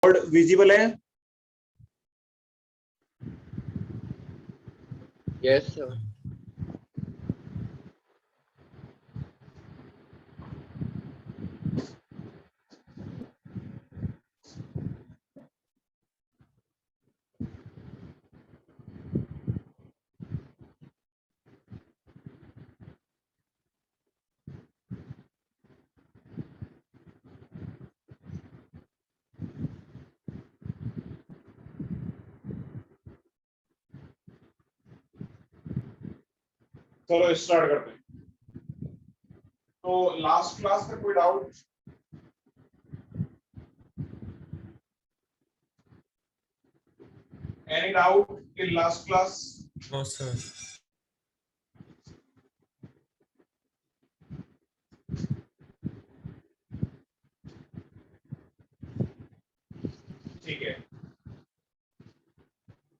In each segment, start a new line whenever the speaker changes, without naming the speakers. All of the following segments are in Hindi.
बोर्ड विजिबल है?
Yes sir.
चलो स्टार्ट करते हैं। तो लास्ट क्लास में कोई doubt? Any doubt in last class?
No sir.
ठीक है,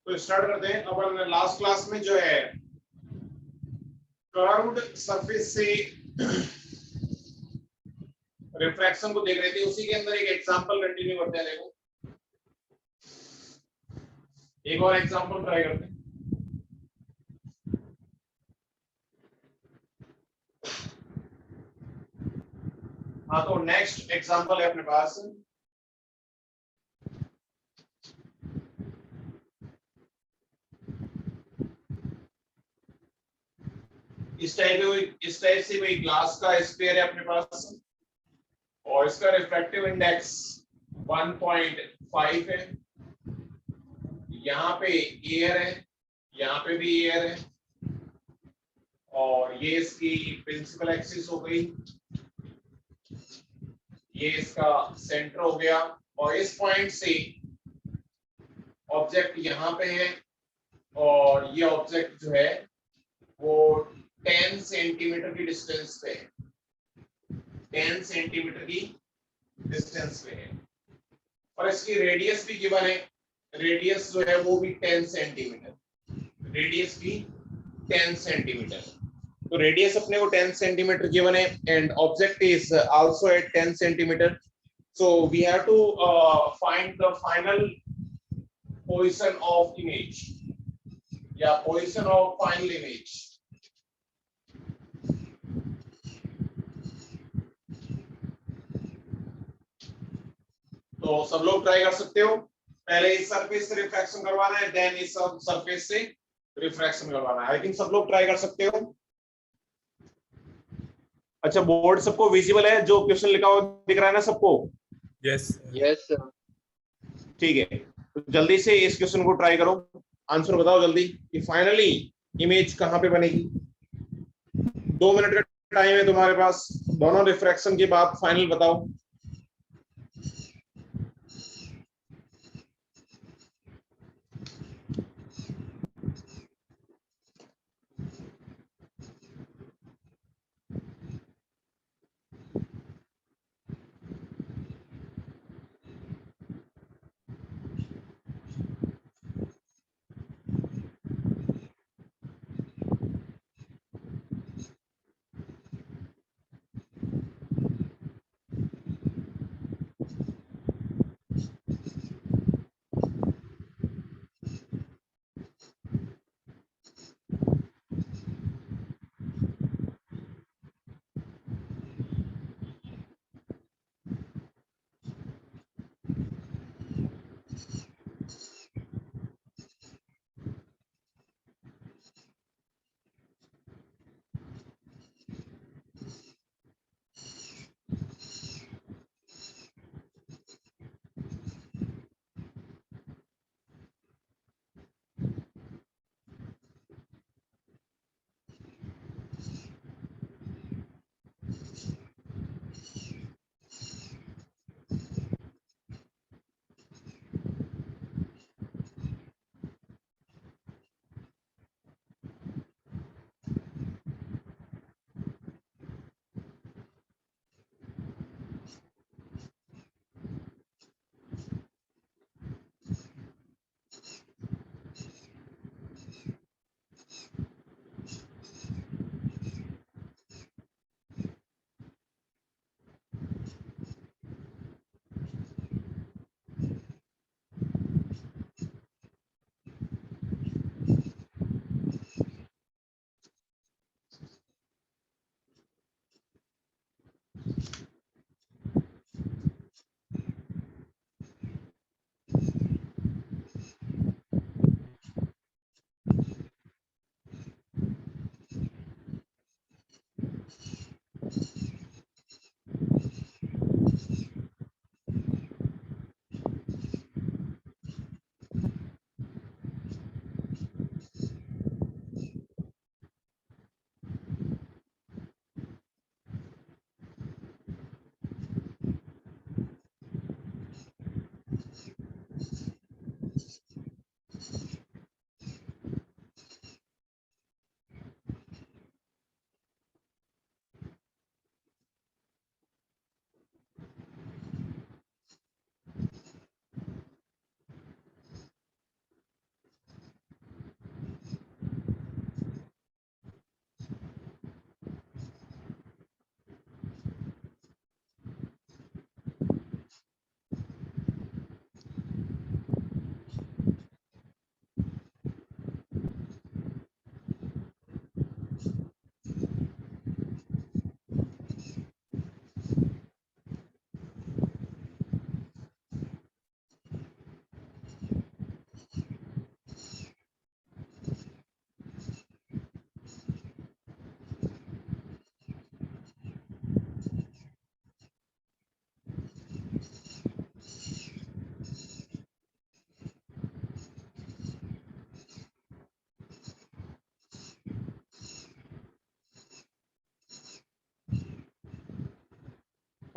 तो स्टार्ट करते हैं। अपन लास्ट क्लास में जो है कर्व्ड सरफेस से रिफ्रैक्शन को देख रहे थे, उसी के अंदर एक एग्जांपल कंटिन्यू करते हैं। देखो एक और एग्जांपल ट्राई करते हैं। हाँ, तो नेक्स्ट एग्जांपल है अपने पास इस टाइप से कोई ग्लास का स्फीयर है अपने पास और इसका रिफ्रैक्टिव इंडेक्स 1.5 है। यहाँ पे एयर है, यहाँ पे भी एयर है, और ये इसकी प्रिंसिपल एक्सिस हो गई, ये इसका सेंटर हो गया, और इस पॉइंट से ऑब्जेक्ट यहाँ पे है और ये ऑब्जेक्ट जो है वो 10 सेंटीमीटर की डिस्टेंस पे है, 10 सेंटीमीटर की डिस्टेंस पे है, और इसकी रेडियस भी गिवन है। रेडियस जो है वो भी 10 सेंटीमीटर, रेडियस भी 10 सेंटीमीटर। तो रेडियस अपने को 10 सेंटीमीटर गिवन है and object is also at 10 centimetre. So we have to find the final position of image या पोजीशन ऑफ फाइनल इमेज। तो सब लोग ट्राई कर सकते हो। पहले इस सरफेस से रिफ्रैक्शन करवाना है, देन इस सरफेस से रिफ्रैक्शन करवाना है। आई थिंक सब लोग ट्राई कर सकते हो। अच्छा, बोर्ड सबको विजिबल है? जो क्वेश्चन लिखा हुआ दिख रहा है ना सबको?
Yes
yes sir.
ठीक है, तो जल्दी से इस क्वेश्चन को ट्राई करो, आंसर बताओ जल्दी कि फाइनली इमेज कहां पे बनेगी। 2 मिनट का टाइम है तुम्हारे पास, दोनों रिफ्रैक्शन के बाद फाइनल बताओ।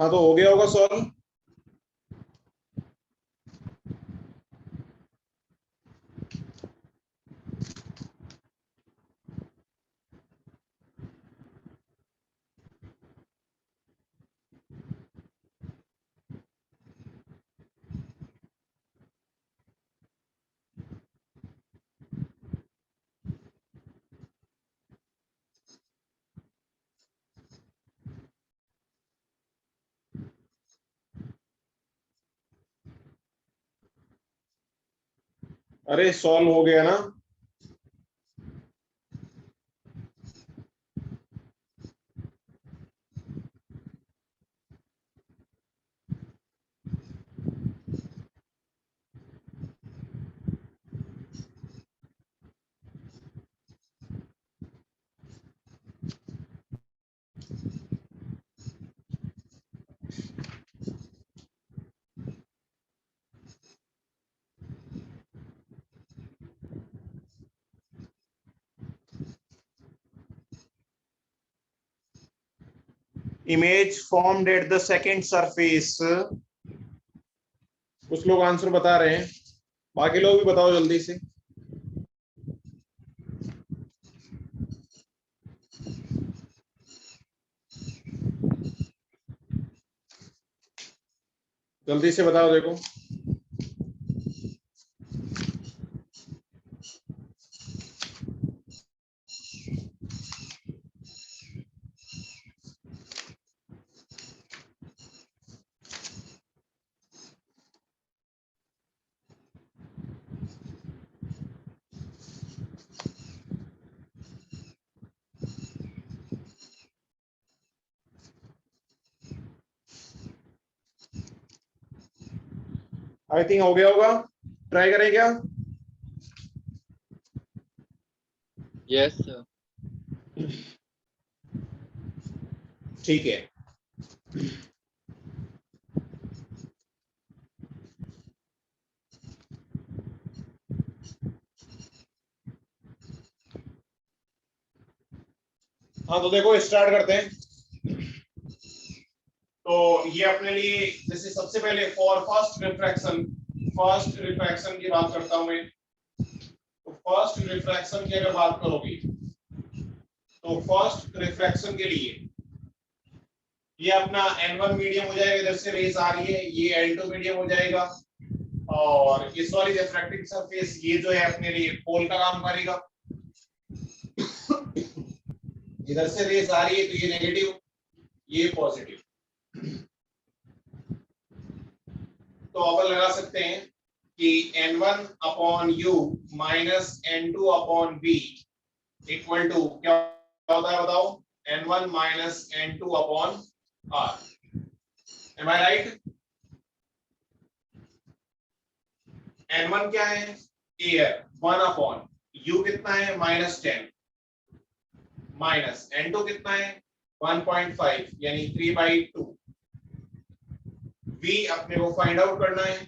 हाँ तो हो गया होगा सॉल्व। अरे सॉल्व हो गया ना। Image formed at the second surface. कुछ लोग आंसर बता रहे हैं, बाकी लोग भी बताओ जल्दी से। जल्दी से बताओ देखो। आई थिंक हो गया होगा, ट्राई करें क्या?
Yes sir.
ठीक है। हाँ तो देखो स्टार्ट करते हैं। तो ये अपने लिए जैसे सबसे पहले फॉर फर्स्ट रिफ्रैक्शन की बात करता हूं मैं। तो फर्स्ट रिफ्रैक्शन की अगर बात करोगे तो फर्स्ट रिफ्रैक्शन के लिए ये अपना N1 मीडियम हो जाएगा, इधर से रेज आ रही है, ये N2 मीडियम हो जाएगा, और इस वाली रिफ्रैक्टिंग सरफेस ये जो है अपने लिए पोल का काम करेगा। इधर से रेज आ रही है तो ये नेगेटिव, ये पॉजिटिव। तो अपन लगा सकते हैं कि N1 upon u minus N2 upon B equal to क्या होता है बताओ? N1 minus N2 upon R। Am I right? N1 क्या है? एयर 1 अपॉन यू कितना है? -10 माइनस N2 कितना है? 1.5 यानी 3/2। V अपने को फाइंड आउट करना है,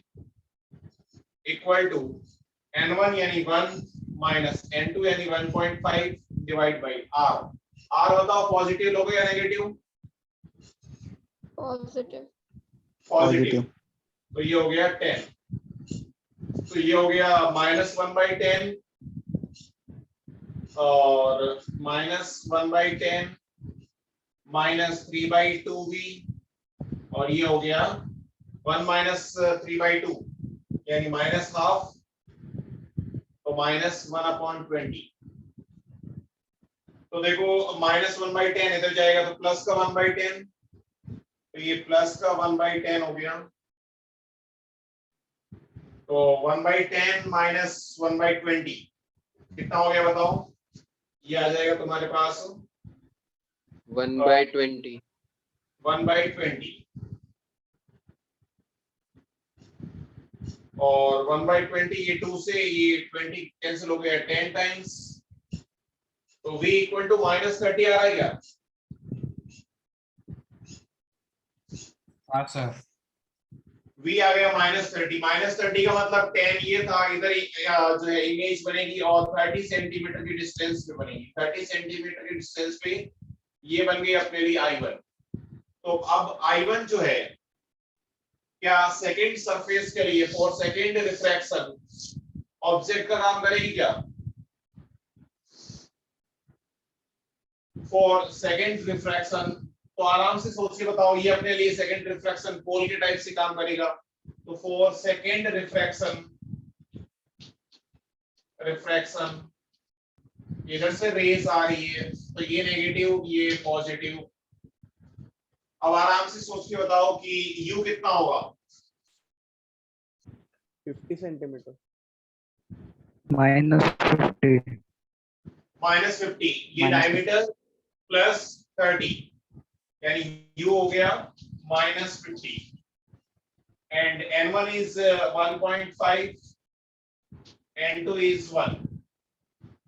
इक्वल टू N1 यानी 1 माइनस N2 यानी 1.5 डिवाइड बाई R। R बताओ पॉजिटिव लोगे या नेगेटिव?
पॉजिटिव।
पॉजिटिव। तो ये हो गया 10, तो ये हो गया -1/10 और -1/10 -3/2V, और ये हो गया 1 माइनस 3/2 यानी -½ तो -1/20। तो देखो -1/10 इधर जाएगा तो प्लस का 1/10, तो ये प्लस का 1/10 हो गया। तो 1/10 माइनस 1/20 कितना हो गया बताओ? ये आ जाएगा तुम्हारे पास
1/20।
1/20 और 1/20 ये 2 से ये 20 कैंसिल हो गया 10 टाइम्स, तो v इक्वल टू -30 आ रहा है क्या?
हाँ सर।
v आ गया -30 का मतलब 10 ये था, इधर जो है इमेज बनेगी और 30 सेंटीमीटर की डिस्टेंस पे बनेगी। 30 सेंटीमीटर की डिस्टेंस पे ये बन गई अपने लिए I1। तो अब I1 जो है क्या सेकंड सरफेस के लिए फॉर सेकंड रिफ्रैक्शन ऑब्जेक्ट का काम करेगी क्या? फॉर सेकंड रिफ्रैक्शन, तो आराम से सोच के बताओ, ये अपने लिए सेकंड रिफ्रैक्शन पोल के टाइप से काम करेगा। तो फॉर सेकंड रिफ्रैक्शन इधर से रेस आ रही है, तो ये नेगेटिव ये पॉजिटिव। अब आराम से सोच के बताओ कि यू कितना होगा?
50 सेंटीमीटर
-50
-50, ये
-50
डायमीटर प्लस 30, यानी यू हो गया -50 and n1 is 1.5, n2 is 1.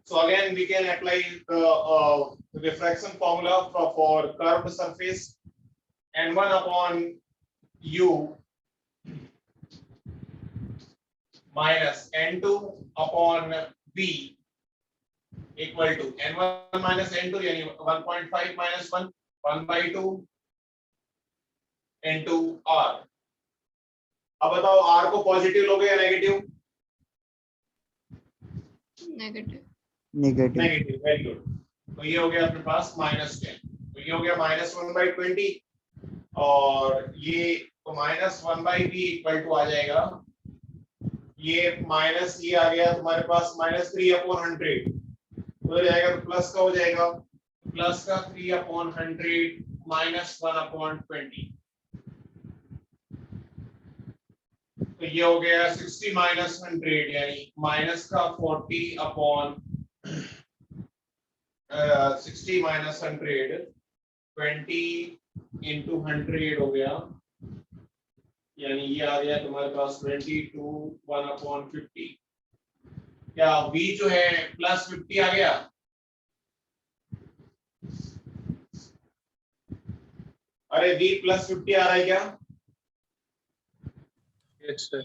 So again we can apply the refraction formula for curved surface, n1 upon u minus n2 upon v equal to n1 minus n2, यानी 1.5 minus 1, 1/2 into r. अब बताओ r को पॉजिटिव लोगे या negative?
Negative.
Negative
negative, very good. तो ये हो गया अपने पास -10, तो ये हो गया -1/20 और ये तो -1/v इक्वल टू आ जाएगा, ये माइनस ये आ गया तुम्हारे पास -3/100, तो जाएगा तो प्लस का हो जाएगा, प्लस का 3/100 -1/20, तो ये हो गया 60 - 100, यानी माइनस का 40/60 - 100, 20 into 100 हो गया, यानी ये आ गया तुम्हारे पास 22 1/50। क्या v जो है +50 आ गया? अरे v +50 आ रहा है क्या?
Yes, sir.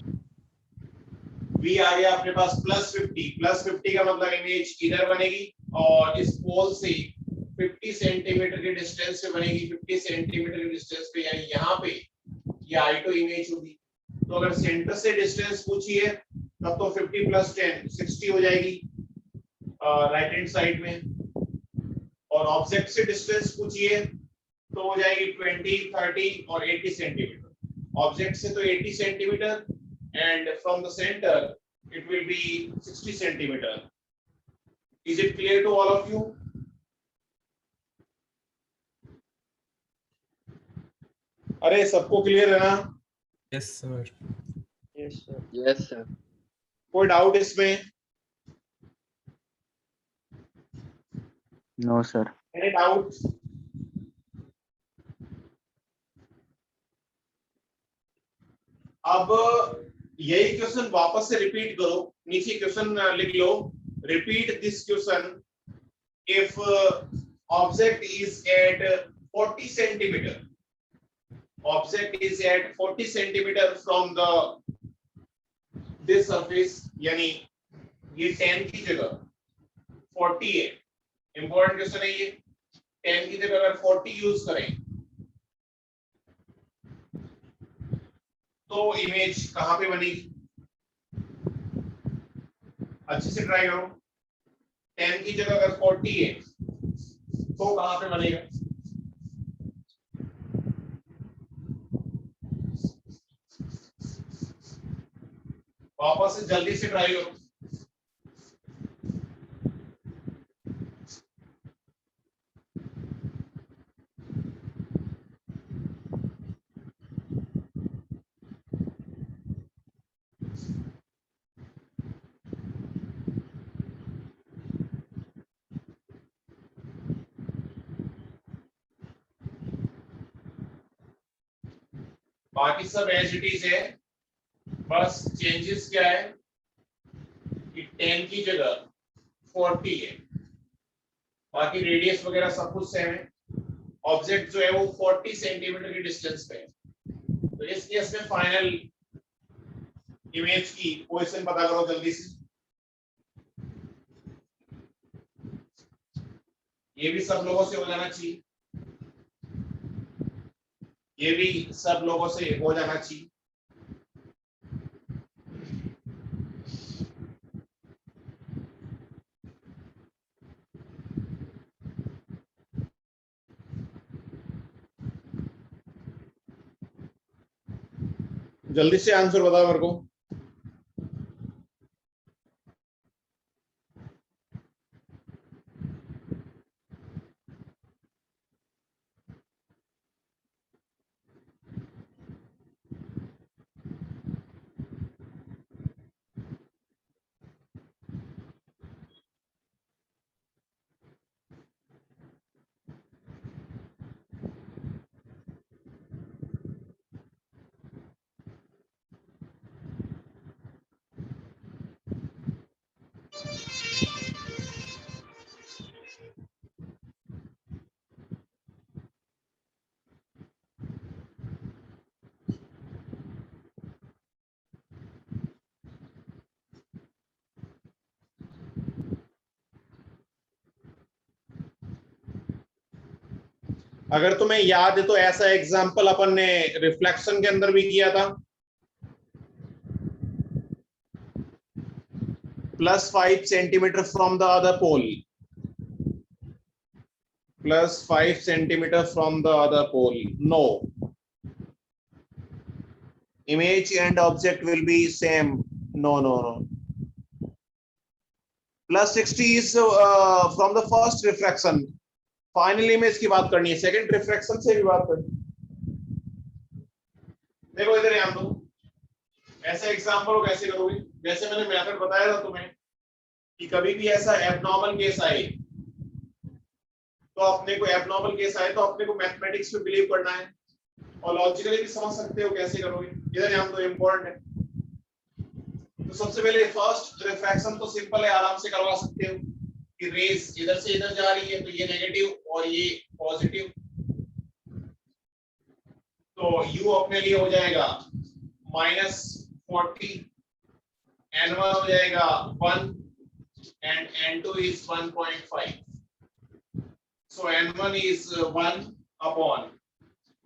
v आ गया अपने पास +50 का मतलब इमेज इधर बनेगी और इस पोल से 50 सेंटीमीटर के डिस्टेंस पे बनेगी, 50 सेंटीमीटर के डिस्टेंस पे, यानी यहाँ पे ये I2 इमेज होगी। तो अगर सेंटर से डिस्टेंस पूछिए तब तो 50 + 10 60 हो जाएगी राइट हैंड साइड में, और ऑब्जेक्ट से डिस्टेंस पूछिए तो हो जाएगी 20 30 और 80 सेंटीमीटर। ऑब्जेक्ट से तो 80 centimetre and from the center it will be 60 centimeter. Is it clear to all of you? अरे सबको क्लियर है ना?
Yes sir.
Yes sir.
Yes, sir.
कोई डाउट इसमें?
No sir.
Any doubt? अब यही क्वेश्चन वापस से रिपीट करो, नीचे क्वेश्चन लिख लो, repeat this question if object is at 40 centimeter, object is at 40 centimeter from the this surface, यानी ये 10 की जगह 40 है, इंपॉर्टेंट क्वेश्चन है ये, 10 की जगह अगर 40 यूज करें तो इमेज कहां पे बनेगी? अच्छे से ट्राई करो, 10 की जगह अगर 40 है तो कहां पे बनेगा? वापस से जल्दी से ट्राई करो। बाकी सब एज इट इज है, बस चेंजेस क्या है कि 10 की जगह 40 है, बाकी रेडियस वगैरह सब कुछ सेम है। ऑब्जेक्ट जो है वो 40 सेंटीमीटर की डिस्टेंस पे है, तो इस केस में फाइनल इमेज की पोजीशन पता करो जल्दी से। ये भी सब लोगों से हो जाना चाहिए। ये भी सब लोगों से हो जाना चाहिए। जल्दी से आंसर बताओ मेरे को। अगर तुम्हें याद है तो ऐसा एग्जाम्पल अपन ने रिफ्लेक्शन के अंदर भी किया था। +5 centimetre from the other pole, +5 centimetre from the other pole, no, image and object will be same, no, +60 is from the first refraction, final image की बात करनी है, सेकंड रिफ्रैक्शन से भी बात करनी। देखो इधर ध्यान दो, ऐसे एग्जांपल को कैसे करोगे, जैसे मैंने मेथड बताया था तुम्हें कि कभी भी ऐसा एबनॉर्मल केस आए तो अपने को मैथमेटिक्स में बिलीव करना है और लॉजिकली भी समझ सकते हो कैसे करोगे। इधर ध्यान दो, इंपॉर्टेंट है। तो सबसे पहले फर्स्ट रिफ्रैक्शन तो सिंपल है, आराम से करवा सकते हो कि रेज इधर से इधर जा रही है तो ये नेगेटिव और ये पॉजिटिव, तो u अपने लिए हो जाएगा -40, n1 हो जाएगा 1 and n2 is 1.5, so n1 is 1 upon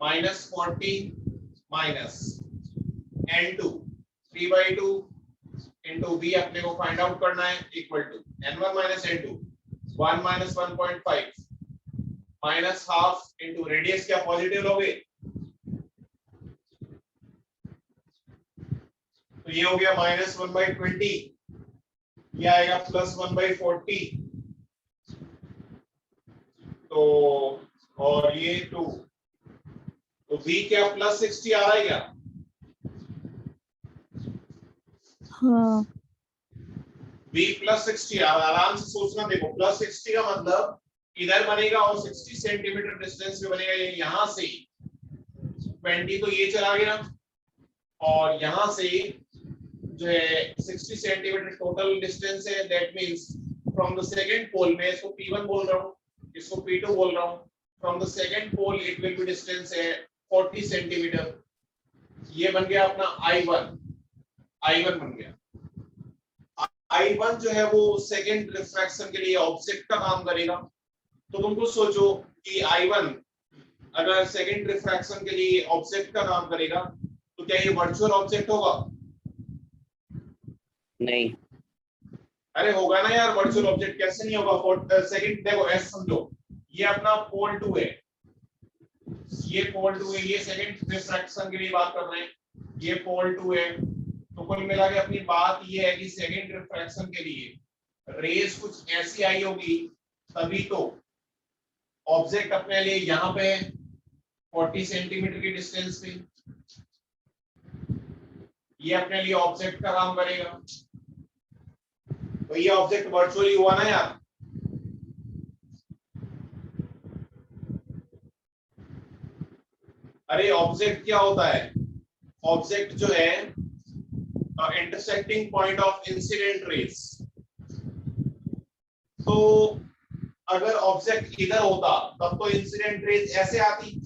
-40 minus n2 3/2 into v अपने को फाइंड आउट करना है, equal to n1 minus n2 1 minus 1.5 minus half into radius क्या पॉजिटिव लोगे तो ये हो गया -1/20, ये आएगा +1/40, तो और ये 2, तो v क्या +60 आ रहा है क्या?
हाँ
v +60 आराम से सोचना, देखो +60 का मतलब इधर बनेगा और 60 सेंटीमीटर डिस्टेंस पे बनेगा, ये यहां से 20 तो ये चला गया और यहां से जो है 60 सेंटीमीटर टोटल डिस्टेंस है, that means from the second pole, मैं इसको P1 बोल रहा हूं, इसको P2 बोल रहा हूं, from the second pole it will be distance है 40 सेंटीमीटर, ये बन गया अपना I1 बन गया। I1 जो है वो सेकंड रिफ्रैक्शन के लिए ऑब्जेक्ट का काम करेगा, तो तुम कुछ सोचो कि I1 अगर सेकंड रिफ्रैक्शन के लिए ऑब्जेक्ट का काम करेगा तो क्या ये वर्चुअल ऑब्जेक्ट होगा?
नहीं,
अरे होगा ना यार, वर्चुअल ऑब्जेक्ट कैसे नहीं होगा? सेकंड देखो ऐसे समझो, ये अपना पोल 2 है, ये पोल 2 है, ये सेकंड रिफ्रैक्शन के लिए बात कर रहे हैं, ये पोल 2 है, तो कुल मिला के अपनी बात ये है कि सेकंड रिफ्रैक्शन के लिए रेज कुछ ऐसी आई होगी तभी तो ऑब्जेक्ट अपने लिए यहाँ पे 40 सेंटीमीटर की डिस्टेंस पे, ये अपने लिए ऑब्जेक्ट का काम करेगा, तो ये ऑब्जेक्ट वर्चुअली हुआ ना यार। अरे ऑब्जेक्ट क्या होता है? ऑब्जेक्ट जो है intersecting point of incident raise, तो अगर ऑब्जेक्ट इधर होता तब तो इंसिडेंट रेज ऐसे आती,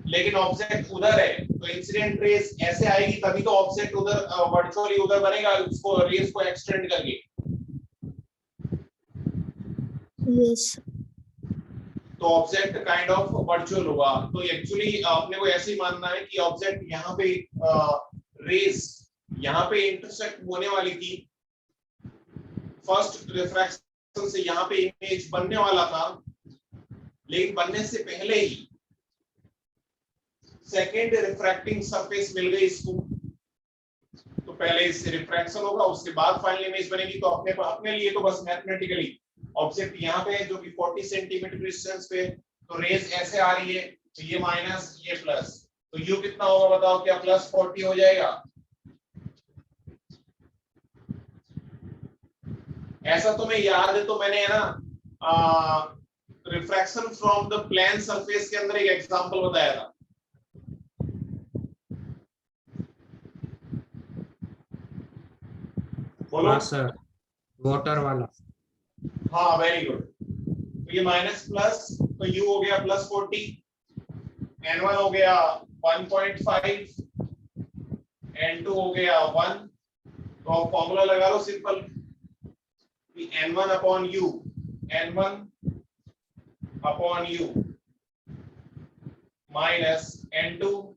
लेकिन ऑब्जेक्ट उधर है तो इंसिडेंट रेज ऐसे आएगी, तभी तो ऑब्जेक्ट उधर वर्चुअली उधर बनेगा, उसको रेज को एक्सटेंड करके।
यस
तो ऑब्जेक्ट काइंड ऑफ वर्चुअल होगा। तो एक्चुअली अपने को ऐसे ही मानना है कि ऑब्जेक्ट यहाँ पे रेस यहाँ पे इंटरसेक्ट होने वाली थी, फर्स्ट रिफ्रैक्शन से यहाँ पे इमेज बनने वाला था, लेकिन बनने से पहले ही सेकेंड रिफ्रैक्टिंग सरफेस मिल गई इसको, तो पहले इससे रिफ्रैक्शन होगा, उसके बाद फाइनल इमेज बनेगी। तो अपने लिए तो बस मैथमेटिकली ऑब्जेक्ट यहाँ पे है जो कि 40 सेंटीमीटर डिस्टेंस पे, तो रेज ऐसे आ रही है, तो ये माइनस ये प्लस, तो यू कितना होगा बताओ, क्या प्लस 40 हो जाएगा? ऐसा तुम्हें याद है तो मैंने है ना refraction from the plane surface के अंदर एक एग्जांपल बताया था। बोलो।
हाँ सर, वाटर वाला।
हाँ वेरी गुड। तो ये माइनस प्लस, तो यू हो गया प्लस 40, n1 हो गया 1.5, n2 हो गया 1, तो आप फॉर्मूला लगा लो simple, n1 upon u, n1 upon u minus n2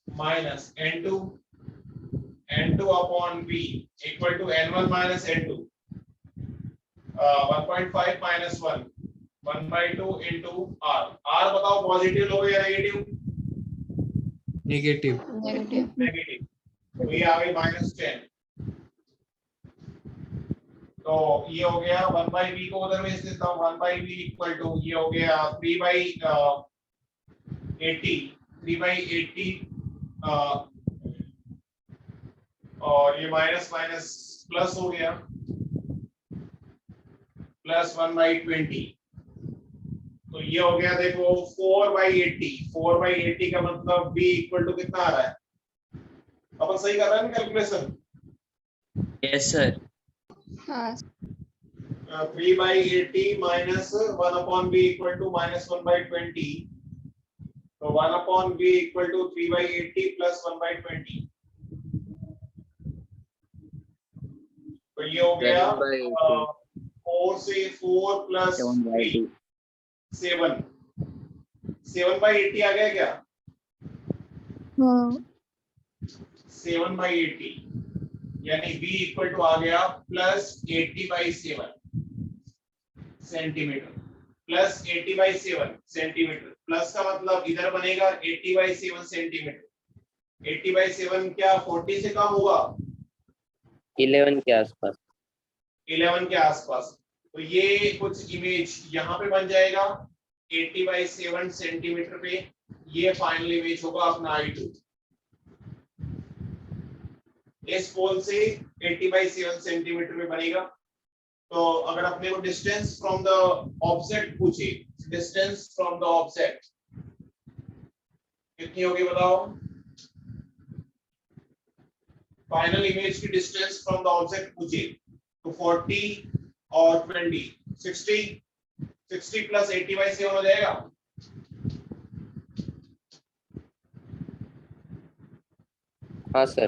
minus n2, n2 upon v equal to n1 minus n2, 1.5 minus 1, 1/2 into r। r बताओ पॉजिटिव लोगे या नेगेटिव?
नेगेटिव।
नेगेटिव, तो ये आ गई -10। तो ये हो गया 1/v को उधर भेज देता हूँ, 1/v इक्वल टू ये हो गया 3/80 और ये माइनस माइनस प्लस हो गया प्लस 1/20, तो ये हो गया देखो 4/80। 4/80 का मतलब v इक्वल टू कितना आ रहा है? अपन सही कर रहे हैं ना calculation?
Yes sir.
3/80 minus 1/v equal to -1/20, तो 1/v इक्वल टू 3/80 प्लस 1/20, तो ये हो गया 4 से 4 प्लस 3 7। 7/80 आ गया क्या?
हाँ
7/80 यानी v इक्वल टू आ गया plus 80/7 centimetre, plus 80/7 centimetre, plus का मतलब इधर बनेगा 80/7 सेंटीमीटर। 80/7 क्या 40 से कम होगा?
11 के आसपास।
11 के आसपास, तो ये कुछ इमेज यहाँ पे बन जाएगा 80/7 सेंटीमीटर पे, ये फाइनल इमेज होगा अपना I2। इस पोल से 80/7 सेंटीमीटर में बनेगा। तो अगर अपने को डिस्टेंस फ्रॉम द ऑब्जेक्ट पूछे, डिस्टेंस फ्रॉम द ऑब्जेक्ट कितनी होगी बताओ? फाइनल इमेज की डिस्टेंस फ्रॉम द ऑब्जेक्ट पूछे तो 40 और 20 60 प्लस 80/7 हो जाएगा।
हाँ सर।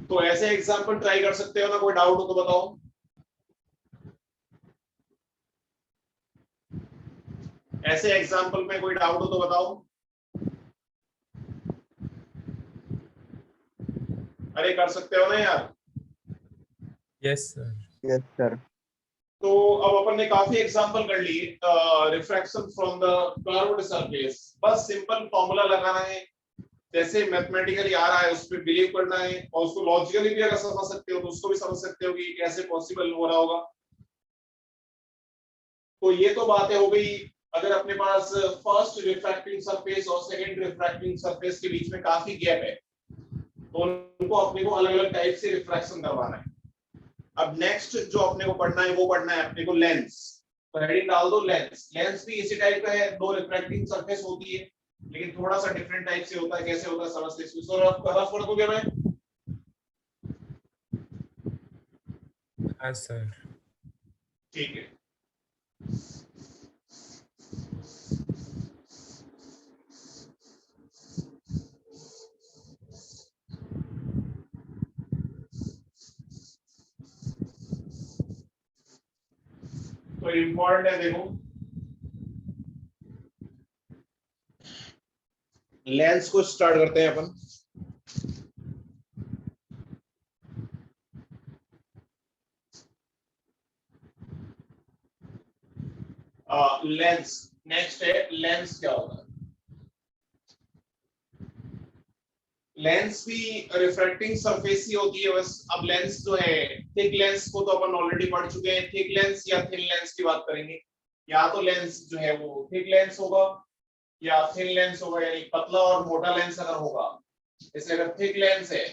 तो ऐसे एग्जांपल ट्राई कर सकते हो ना, कोई डाउट हो तो बताओ। ऐसे एग्जांपल में कोई डाउट हो तो बताओ। अरे कर सकते हो ना यार।
Yes sir.
Yes sir.
तो अब अपन ने काफी एग्जांपल कर लिए refraction from the curved surface. बस सिंपल फॉर्मूला लगाना है, जैसे मैथमेटिकली आ रहा है उस पर बिलीव करना है, और उसको लॉजिकली भी अगर समझ सकते हो तो उसको भी समझ सकते हो कि कैसे पॉसिबल हो रहा होगा। तो ये तो बातें हो गई। अगर अपने पास फर्स्ट रिफ्रैक्टिंग सरफेस और सेकंड रिफ्रैक्टिंग सरफेस के बीच में काफी गैप है, तो उनको अपने को अलग अलग टाइप से रिफ्रैक्शन करवाना है। अब नेक्स्ट जो अपने को पढ़ना है वो पढ़ना है अपने को लेंस। तो हेडिंग डाल दो लेंस। लेंस भी इसी टाइप का है, दो रिफ्रैक्टिंग सरफेस होती है, लेकिन थोड़ा सा डिफरेंट टाइप से होता है। कैसे होता है समझते हैं। इसको रफ कर दोगे मैं?
हाँ सर।
ठीक है। तो इम्पोर्टेंट है, देखो लेंस को स्टार्ट करते हैं अपन। लेंस नेक्स्ट है, लेंस क्या होता है? लेंस भी रिफ्रैक्टिंग सरफेस ही होती है बस। अब लेंस जो है, थिक लेंस को तो अपन ऑलरेडी पढ़ चुके हैं। थिक लेंस या थिन लेंस की बात करेंगे। या तो लेंस जो है वो थिक लेंस होगा या थिन लेंस होगा, यानी पतला और मोटा लेंस अगर होगा। जैसे अगर थिक लेंस है,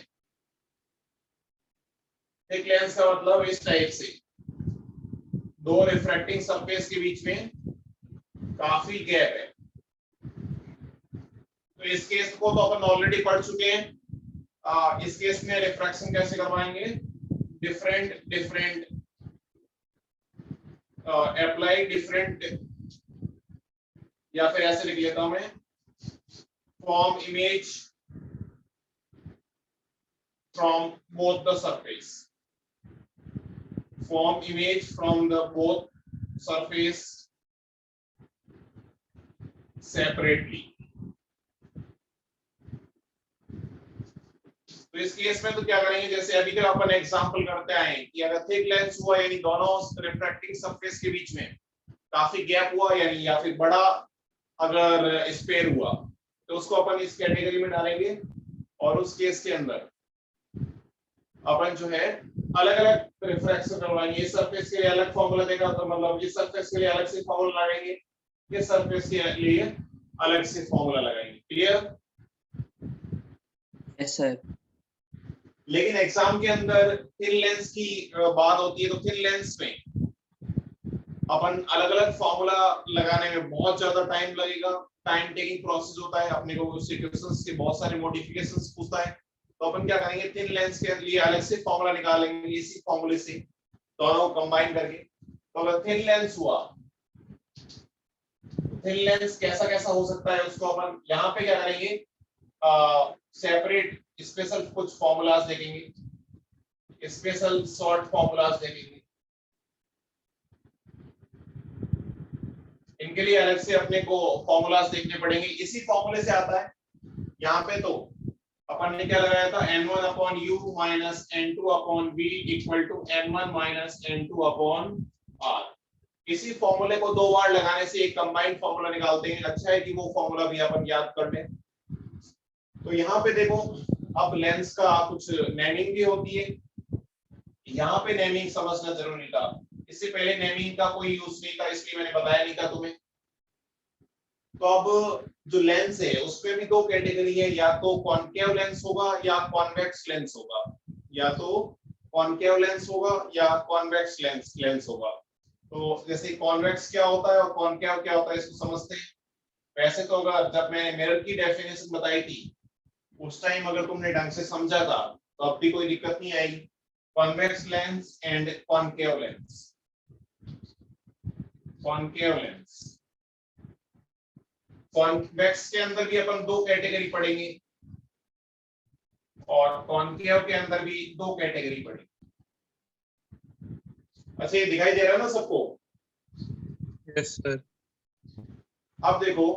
थिक लेंस का मतलब इस टाइप से दो रिफ्रैक्टिंग सरफेस के बीच में काफी गैप है। तो इस केस को तो अपन ऑलरेडी पढ़ चुके हैं। इस केस में रिफ्रैक्शन कैसे करवाएंगे? डिफरेंट अप्लाई डिफरेंट, या फिर ऐसे लिख लेता हूं मैं, form image from both the surface, form image from the both surface separately. तो इस केस में तो क्या करेंगे, जैसे अभी तक अपन एग्जांपल करते आए कि अगर थिक लेंस हुआ यानी दोनों रिफ्रैक्टिंग सरफेस के बीच में काफी गैप हुआ, यानी या फिर बड़ा अगर स्पेयर हुआ, तो उसको अपन इस कैटेगरी में डालेंगे। और उस केस के अंदर अपन जो है अलग अलग रिफ्रैक्शन करवाएंगे। इस सरफेस के लिए अलग फॉर्मूला देगा, तो मतलब इस सरफेस के लिए अलग से फॉर्मूला लगाएंगे, इस सरफेस के लिए अलग से फॉर्मूला लगाएंगे। क्लियर?
Yes sir.
लेकिन एग्जाम के अंदर थिन लेंस की बात होती है, तो थिन लेंस में अपन अलग अलग फॉर्मूला लगाने में बहुत ज्यादा टाइम लगेगा। टाइम टेकिंग प्रोसेस होता है, अपने को उससे क्वेश्चंस के बहुत सारे मॉडिफिकेशंस पूछता है। तो अपन क्या करेंगे, थिन लेंस के लिए अलग से फॉर्मूला निकालेंगे, इसी फॉर्मूले से दोनों को कंबाइन करके। तो अगर थिन लेंस हुआ, थिन लेंस कैसा कैसा हो सकता है उसको अपन यहाँ पे क्या करेंगे, सेपरेट स्पेशल कुछ फॉर्मूलाज देखेंगे, स्पेशल शॉर्ट फॉर्मूलाज देखेंगे। इनके लिए अलग से अपने को फॉर्मूलाज देखने पड़ेंगे। इसी फॉर्मूले से आता है। यहाँ पे तो अपन ने क्या लगाया था, n1 upon u minus n2 upon v equal to n1 minus n2 upon r। इसी फॉर्मूले को दो बार लगाने से एक कंबाइंड फॉर्मूला निकालते हैं। अच्छा है कि वो फॉर्मूला भी अपन याद कर लें। तो यहाँ पे देखो, अब लेंस का कुछ नेमिंग भी होती है। यहाँ पे नेमिंग समझना जरूरी था। इससे पहले नेमिंग का कोई यूज नहीं था, इसलिए मैंने बताया नहीं था तुम्हें। तो अब जो लेंस है उसपे भी दो कैटेगरी है, या तो कॉनकेव लेंस होगा या कॉन्वेक्स लेंस होगा, या तो कॉनकेव लेंस होगा या कॉन्वेक्स लेंस होगा। तो जैसे कॉन्वेक्स क्या होता है और कॉनकेव क्या होता है इसको समझते हैं। वैसे तो अगर जब मैंने मिरर की डेफिनेशन बताई थी उस टाइम अगर तुमने ढंग से समझा था तो अब भी कोई दिक्कत नहीं आएगी। Convex lens and concave lens. Concave lens, convex के अंदर भी अपन दो कैटेगरी पढ़ेंगे और कॉनकेव के अंदर भी दो कैटेगरी पढ़ेंगे। अच्छा, ये दिखाई दे रहा है ना सबको?
Yes sir.
अब देखो,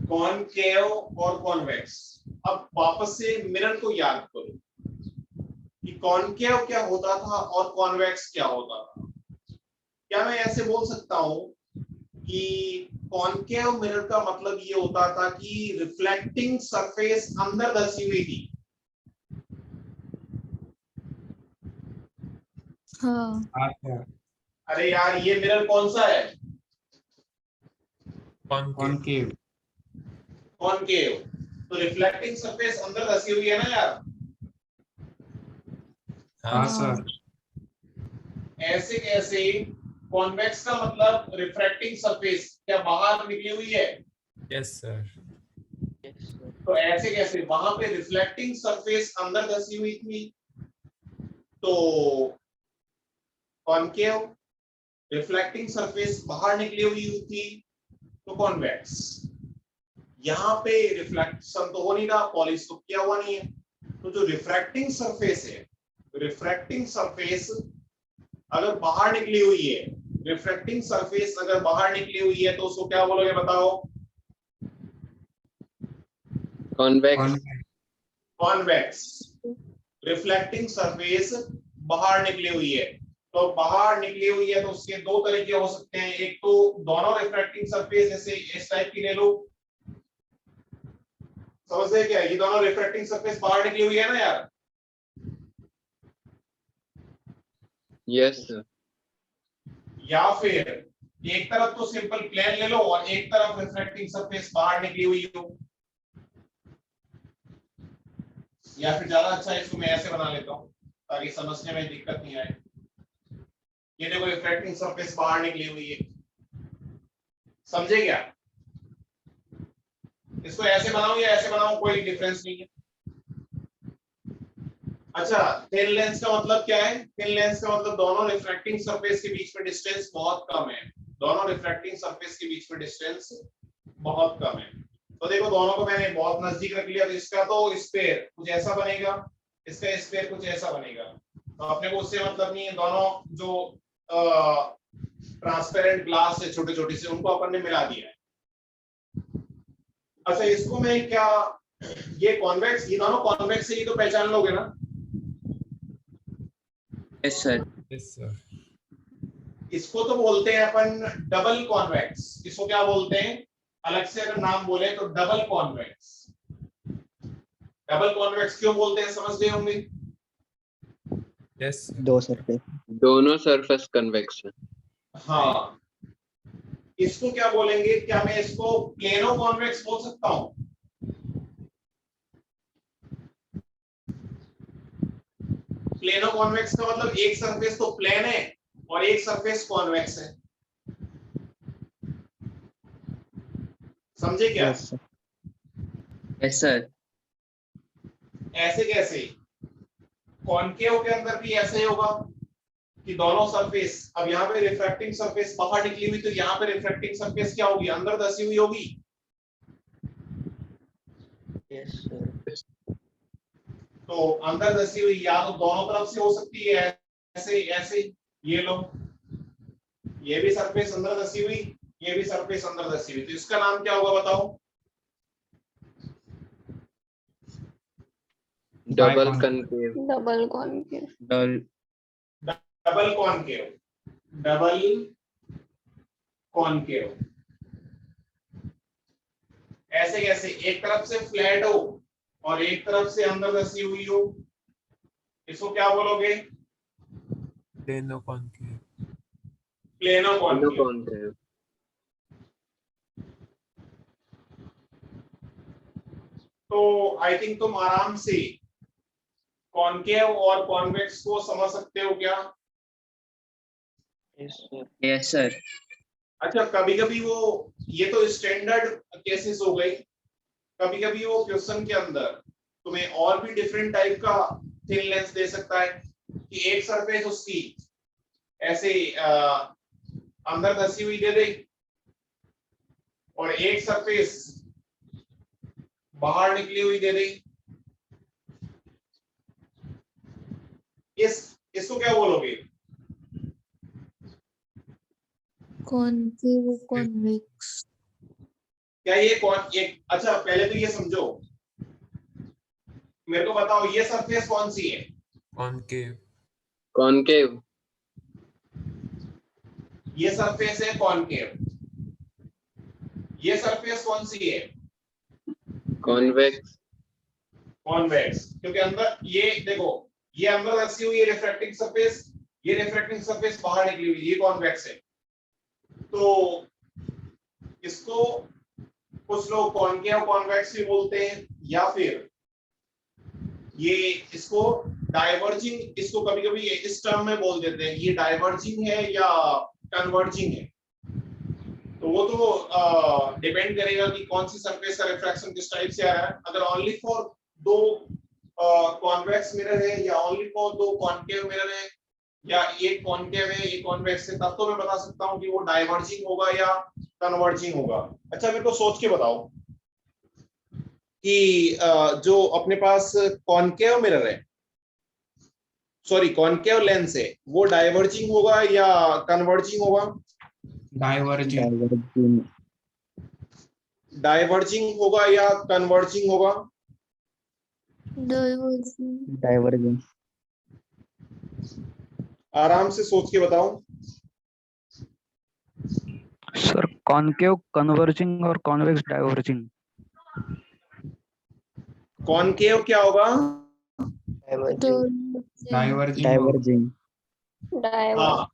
कॉनकेव और कॉन्वेक्स। अब वापस से मिरर को याद करो कि कॉनकेव क्या होता था और कॉन्वेक्स क्या होता था। क्या मैं ऐसे बोल सकता हूं कि कॉनकेव मिरर का मतलब ये होता था कि रिफ्लेक्टिंग सरफेस अंदर धसी हुई थी।
हाँ
अरे यार, ये मिरर कौन सा है?
कॉनकेव।
कॉनकेव। तो रिफ्लेक्टिंग सरफेस अंदर धसी हुई है ना यार।
हाँ
सर।
ऐसे कैसे? कॉन्वेक्स का मतलब रिफ्रैक्टिंग सरफेस क्या बाहर निकली हुई है?
Yes sir.
तो ऐसे कैसे? वहां पे रिफ्लेक्टिंग सरफेस अंदर धसी हुई थी तो कॉनकेव, रिफ्लेक्टिंग सरफेस बाहर निकली हुई थी तो कॉन्वेक्स। यहाँ पे रिफ्लेक्शन तो हो नहीं रहा, पॉलिश तो किया हुआ नहीं है। तो जो रिफ्रैक्टिंग सरफेस है, रिफ्रैक्टिंग सरफेस अगर बाहर निकली हुई है, रिफ्लेक्टिंग सरफेस अगर बाहर निकली हुई है तो उसको क्या बोलोगे बताओ?
कॉन्वेक्स।
कॉन्वेक्स। रिफ्लेक्टिंग सरफेस बाहर निकली हुई है, तो बाहर निकली हुई है तो उसके दो तरीके हो सकते हैं। एक तो दोनों रिफ्लेक्टिंग सरफेस जैसे इस टाइप की ले लो, समझते क्या? ये दोनों रिफ्लेक्टिंग सरफेस बाहर निकली हुई है ना यार।
Yes sir.
या फिर एक तरफ तो सिंपल प्लेन ले लो और एक तरफ रिफ्लेक्टिंग सरफेस बाहर निकली हुई हो। या फिर ज्यादा अच्छा है, इसको मैं ऐसे बना लेता हूं ताकि समझने में दिक्कत नहीं आए। ये देखो रिफ्लेक्टिंग सरफेस बाहर निकली हुई है, समझे क्या? इसको ऐसे बनाऊं या ऐसे बनाऊं कोई डिफरेंस नहीं है। अच्छा, थिन लेंस का मतलब क्या है? थिन लेंस का मतलब दोनों रिफ्लेक्टिंग सरफेस के बीच में डिस्टेंस बहुत कम है। दोनों रिफ्लेक्टिंग सरफेस के बीच में डिस्टेंस बहुत कम है। तो देखो दोनों को मैंने बहुत नजदीक रख लिया, तो इसका तो स्पेयर कुछ ऐसा बनेगा, इसका स्पेयर कुछ ऐसा बनेगा। तो अपने को उससे मतलब नहीं है, दोनों जो ट्रांसपेरेंट ग्लास है छोटे छोटे से, उनको अपन ने मिला दिया है। अच्छा, इसको मैं क्या, ये कॉन्वेक्स, ये दोनों कॉन्वेक्स है, ये तो पहचान लोगे ना?
Yes sir.
Yes sir.
इसको तो बोलते हैं अपन डबल कॉन्वेक्स। इसको क्या बोलते हैं? अलग से अगर नाम बोले तो डबल कॉन्वेक्स। डबल कॉन्वेक्स क्यों बोलते हैं समझ गए होंगे?
Yes sir.
दो सरफेस।
दोनों सरफेस कन्वेक्स है।
हाँ, इसको क्या बोलेंगे? क्या मैं इसको प्लेनो कॉन्वेक्स बोल सकता हूं? प्लेनो कॉन्वेक्स का मतलब एक सरफेस तो प्लेन है और एक सरफेस कॉन्वेक्स है, समझे क्या?
Yes sir.
Yes sir.
ऐसे कैसे? कॉनकेव के अंदर भी ऐसे ही होगा कि दोनों सरफेस, अब यहाँ पे रिफ्रैक्टिंग सरफेस बाहर निकली हुई, तो यहाँ पे रिफ्रैक्टिंग सरफेस क्या होगी? अंदर धसी हुई होगी।
Yes sir.
तो अंदर धसी हुई या तो दोनों तरफ से हो सकती है, ऐसे ऐसे, ये लो, ये भी सरफेस अंदर धसी हुई, ये भी सरफेस अंदर धसी हुई, तो इसका नाम क्या होगा बताओ?
Double concave.
Double concave.
Double concave. Double concave. ऐसे कैसे? एक तरफ से फ्लैट हो और एक तरफ से अंदर धसी हुई हो, इसको क्या बोलोगे?
Plano concave.
प्लेनो
दोनों
कॉनकेव।
कॉन्केव।
तो आई थिंक तुम आराम से कॉनकेव और कॉन्वेक्स को समझ सकते हो क्या?
Yes sir.
Yes sir.
अच्छा, कभी कभी वो, ये तो स्टैंडर्ड केसेस हो गई, कभी कभी वो क्वेश्चन के अंदर तुम्हें और भी डिफरेंट टाइप का थिन लेंस दे सकता है कि एक सरफेस उसकी ऐसे अंदर धसी हुई दे दे और एक सरफेस बाहर निकली हुई दे दे। इसको क्या बोलोगे?
Concave convex.
क्या ये कौन एक, अच्छा पहले तो ये समझो, मेरे को बताओ ये सरफेस कौन सी है?
कॉन्केव।
कॉन्केव।
ये सरफेस है कॉनकेव। ये सरफेस कौन सी है?
कॉन्वेक्स।
कॉन्वेक्स, क्योंकि अंदर ये देखो, ये अंदर धसी हुई है रिफ्रैक्टिंग सरफेस, ये रिफ्रैक्टिंग सरफेस बाहर निकली हुई, ये कॉन्वेक्स है। तो इसको कुछ लोग कॉनकेव कॉन्वेक्स भी बोलते हैं, या फिर ये इसको डाइवर्जिंग, इसको कभी कभी इस टर्म में बोल देते हैं, ये डाइवर्जिंग है या कन्वर्जिंग है। तो वो तो डिपेंड करेगा कि कौन सी सरफेस का रिफ्रैक्शन किस टाइप से आ रहा है। अगर ओनली फॉर दो कॉन्वेक्स मिरर है या ओनली फॉर दो कॉनकेव मिरर है या एक कॉनकेव है एक कॉन्वेक्स है, तब तो मैं बता सकता हूँ कि वो डाइवर्जिंग होगा या कन्वर्जिंग होगा। अच्छा, मेरे को सोच के बताओ कि जो अपने पास कॉनकेव मिरर है, सॉरी कॉनकेव लेंस है वो डाइवर्जिंग होगा या कन्वर्जिंग होगा?
डाइवर्जिंग।
डाइवर्जिंग।
डाइवर्जिंग होगा या कन्वर्जिंग होगा?
Diverging.
डाइवर्जिंग।
आराम से सोच के बताओ।
सर कॉनकेव कन्वर्जिंग और कॉन्वेक्स डाइवर्जिंग।
कॉनकेव क्या होगा?
डाइवर्जिंग।
डाइवर्जिंग।
डाइवर्जिंग।
Diverging.
हाँ,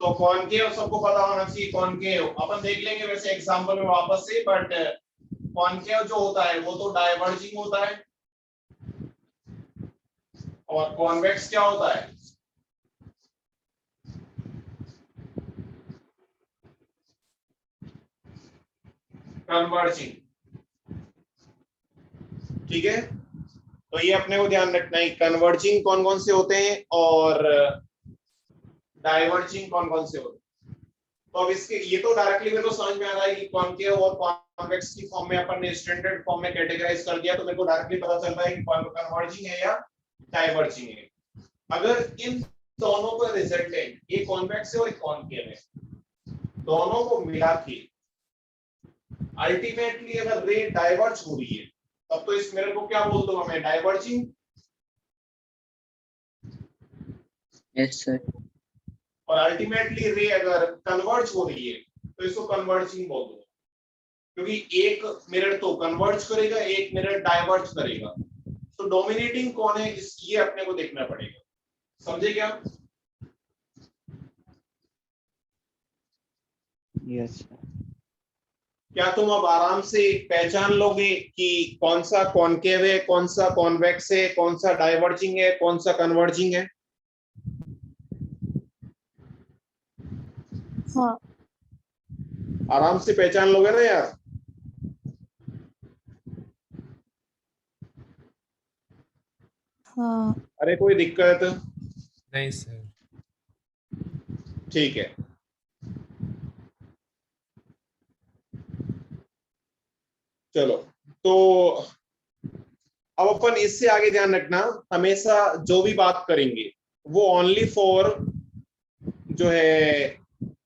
तो कॉनकेव सबको पता होना चाहिए। कॉनकेव अपन देख लेंगे वैसे एग्जांपल में वापस से, बट कॉनकेव जो होता है वो तो डाइवर्जिंग होता है, और कॉन्वेक्स क्या होता है? कन्वर्जिंग। ठीक है, तो ये अपने को ध्यान रखना है कन्वर्जिंग कौन कौन से होते हैं और डाइवर्जिंग कौन कौन से होते हैं। तो अब इसके ये तो डायरेक्टली मेरे को समझ में आ रहा है कि कॉनकेव और कॉन्वेक्स की फॉर्म में अपन ने स्टैंडर्ड फॉर्म में कैटेगराइज कर दिया, तो मेरे को डायरेक्टली पता चल रहा है कि कन्वर्जिंग है या डाइवर्जिंग है। अगर इन दोनों का रिजल्टेंट एक कॉन्वेक्स है और एक कॉनकेव है, दोनों को मिला के अल्टीमेटली अगर रे डाइवर्ज हो रही है, तब तो इस मिरर को क्या बोल दूंगा मैं? डाइवर्जिंग।
Yes sir.
और अल्टीमेटली रे अगर कन्वर्ज हो रही है तो इसको कन्वर्जिंग बोल दूंगा, क्योंकि एक मिरर तो कन्वर्ज करेगा, एक मिरर डाइवर्ज करेगा। तो डोमिनेटिंग कौन है इस ये अपने को देखना पड़ेगा। समझे क्या?
यस।
क्या तुम अब आराम से पहचान लोगे कि कौन सा कॉनकेव है, कौन सा कॉन्वेक्स है, कौन सा डाइवर्जिंग है, कौन सा कन्वर्जिंग है?
हाँ.
आराम से पहचान लोगे ना यार?
हाँ.
अरे कोई दिक्कत?
नहीं सर।
ठीक है, चलो। तो अब अपन इससे आगे ध्यान रखना, हमेशा जो भी बात करेंगे वो ओनली फॉर जो है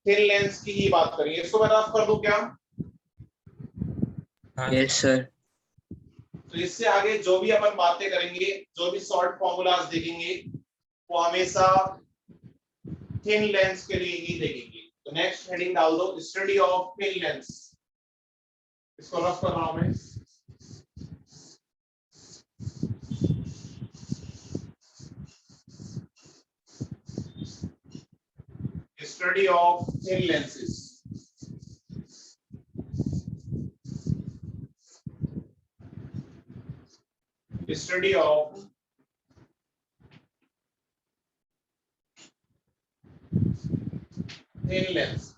थिन लेंस की ही बात करेंगे। इसको मैं रफ कर दूं क्या?
हाँ
यस सर।
तो इससे आगे जो भी अपन बातें करेंगे, जो भी शॉर्ट फॉर्मूलाज देखेंगे, वो हमेशा थिन लेंस के लिए ही देखेंगे। तो नेक्स्ट हेडिंग डाल दो, स्टडी ऑफ थिन लेंस। इसको रफ कर रहा हूं मैं। Study of thin lenses. Study of thin lens.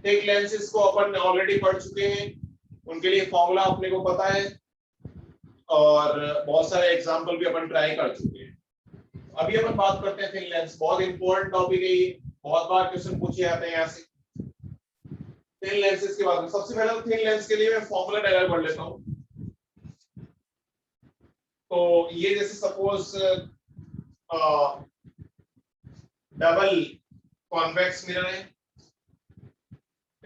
Thick lenses को अपन ऑलरेडी पढ़ चुके हैं, उनके लिए फॉर्मूला अपने को पता है और बहुत सारे एग्जांपल भी अपन ट्राई कर चुके हैं। अभी अपन बात करते हैं थिन लेंस। बहुत इंपॉर्टेंट टॉपिक है ये, बहुत बार क्वेश्चन पूछे जाते हैं यहाँ से थिन लेंसेज के बारे में। सबसे पहले थिन लेंस के लिए मैं फॉर्मूला डायग्राम पढ़ लेता हूँ। तो ये जैसे सपोज डबल कॉन्वेक्स मिरर है।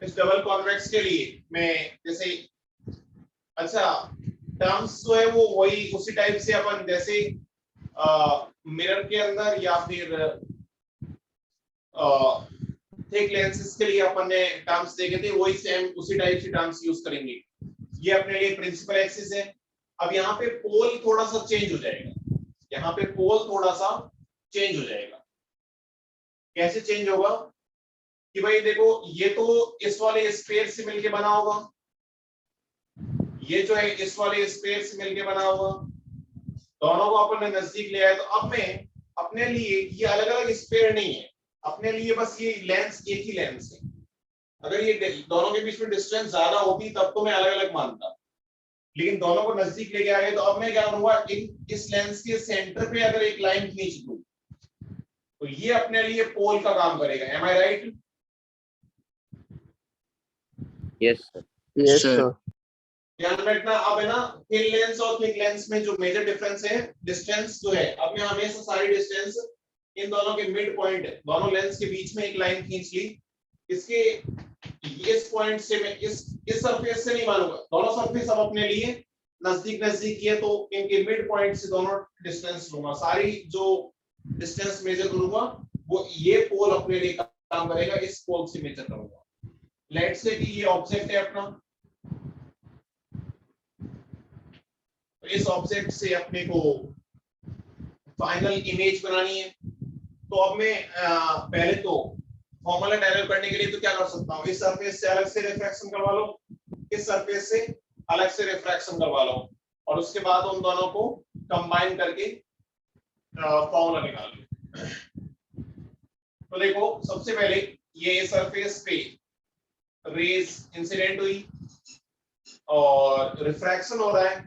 इस डबल कॉन्वेक्स के लिए मैं जैसे अच्छा टर्म्स जो है वो वही उसी टाइप से अपन जैसे मिरर के अंदर या फिर थिक लेंसेज के लिए अपन ने टर्म्स देखे थे, वही सेम उसी टाइप से टर्म्स यूज करेंगे। ये अपने लिए प्रिंसिपल एक्सिस है। अब यहाँ पे पोल थोड़ा सा चेंज हो जाएगा, यहाँ पे पोल थोड़ा सा चेंज हो जाएगा। कैसे चेंज होगा कि भाई देखो, ये तो इस वाले स्पेयर से मिलके बना होगा, ये जो है इस वाले स्पेयर से मिलके बना होगा, दोनों को अपन ने नजदीक ले आया। तो अब मैं अपने लिए ये अलग अलग स्पेयर नहीं है, अपने लिए बस ये लेंस एक ही लेंस है। अगर ये दोनों के बीच में डिस्टेंस ज्यादा होती तब तो मैं अलग अलग मानता, लेकिन दोनों को नजदीक लेके आ गए। तो अब मैं क्या करूंगा, इस लेंस के सेंटर पे अगर एक लाइन खींच दूं तो ये अपने लिए पोल का काम करेगा। Am I right?
Yes sir.
Yes
sir.
Sir.
ध्यान रखना। अब है ना थिन लेंस और थिक लेंस में जो मेजर डिफरेंस है डिस्टेंस जो है, अब मैं हमेशा सारी डिस्टेंस इन दोनों के मिड पॉइंट दोनों लेंस के बीच में एक लाइन खींच ली। इसके इस पॉइंट से मैं इस सरफेस से नहीं मानूंगा, दोनों सरफेस अब अपने लिए नजदीक नजदीक है तो इनके मिड पॉइंट से दोनों डिस्टेंस लूंगा। सारी जो डिस्टेंस मेजर करूंगा वो ये पोल अपने लिए काम करेगा, इस पोल से मेजर करूंगा। लेट्स से कि ये ऑब्जेक्ट है अपना, तो इस ऑब्जेक्ट से अपने को फाइनल इमेज बनानी है। तो अब मैं पहले तो फॉर्मूला डेराइव करने के लिए तो क्या कर सकता हूँ, इस सरफेस से अलग से रिफ्रैक्शन करवा लो, इस सरफेस से अलग से रिफ्रैक्शन करवा लो, और उसके बाद उन दोनों को कंबाइन करके फॉर्मूला निकाल लो। तो देखो सबसे पहले ये सरफेस पे रेज इंसिडेंट हुई और रिफ्रैक्शन हो रहा है।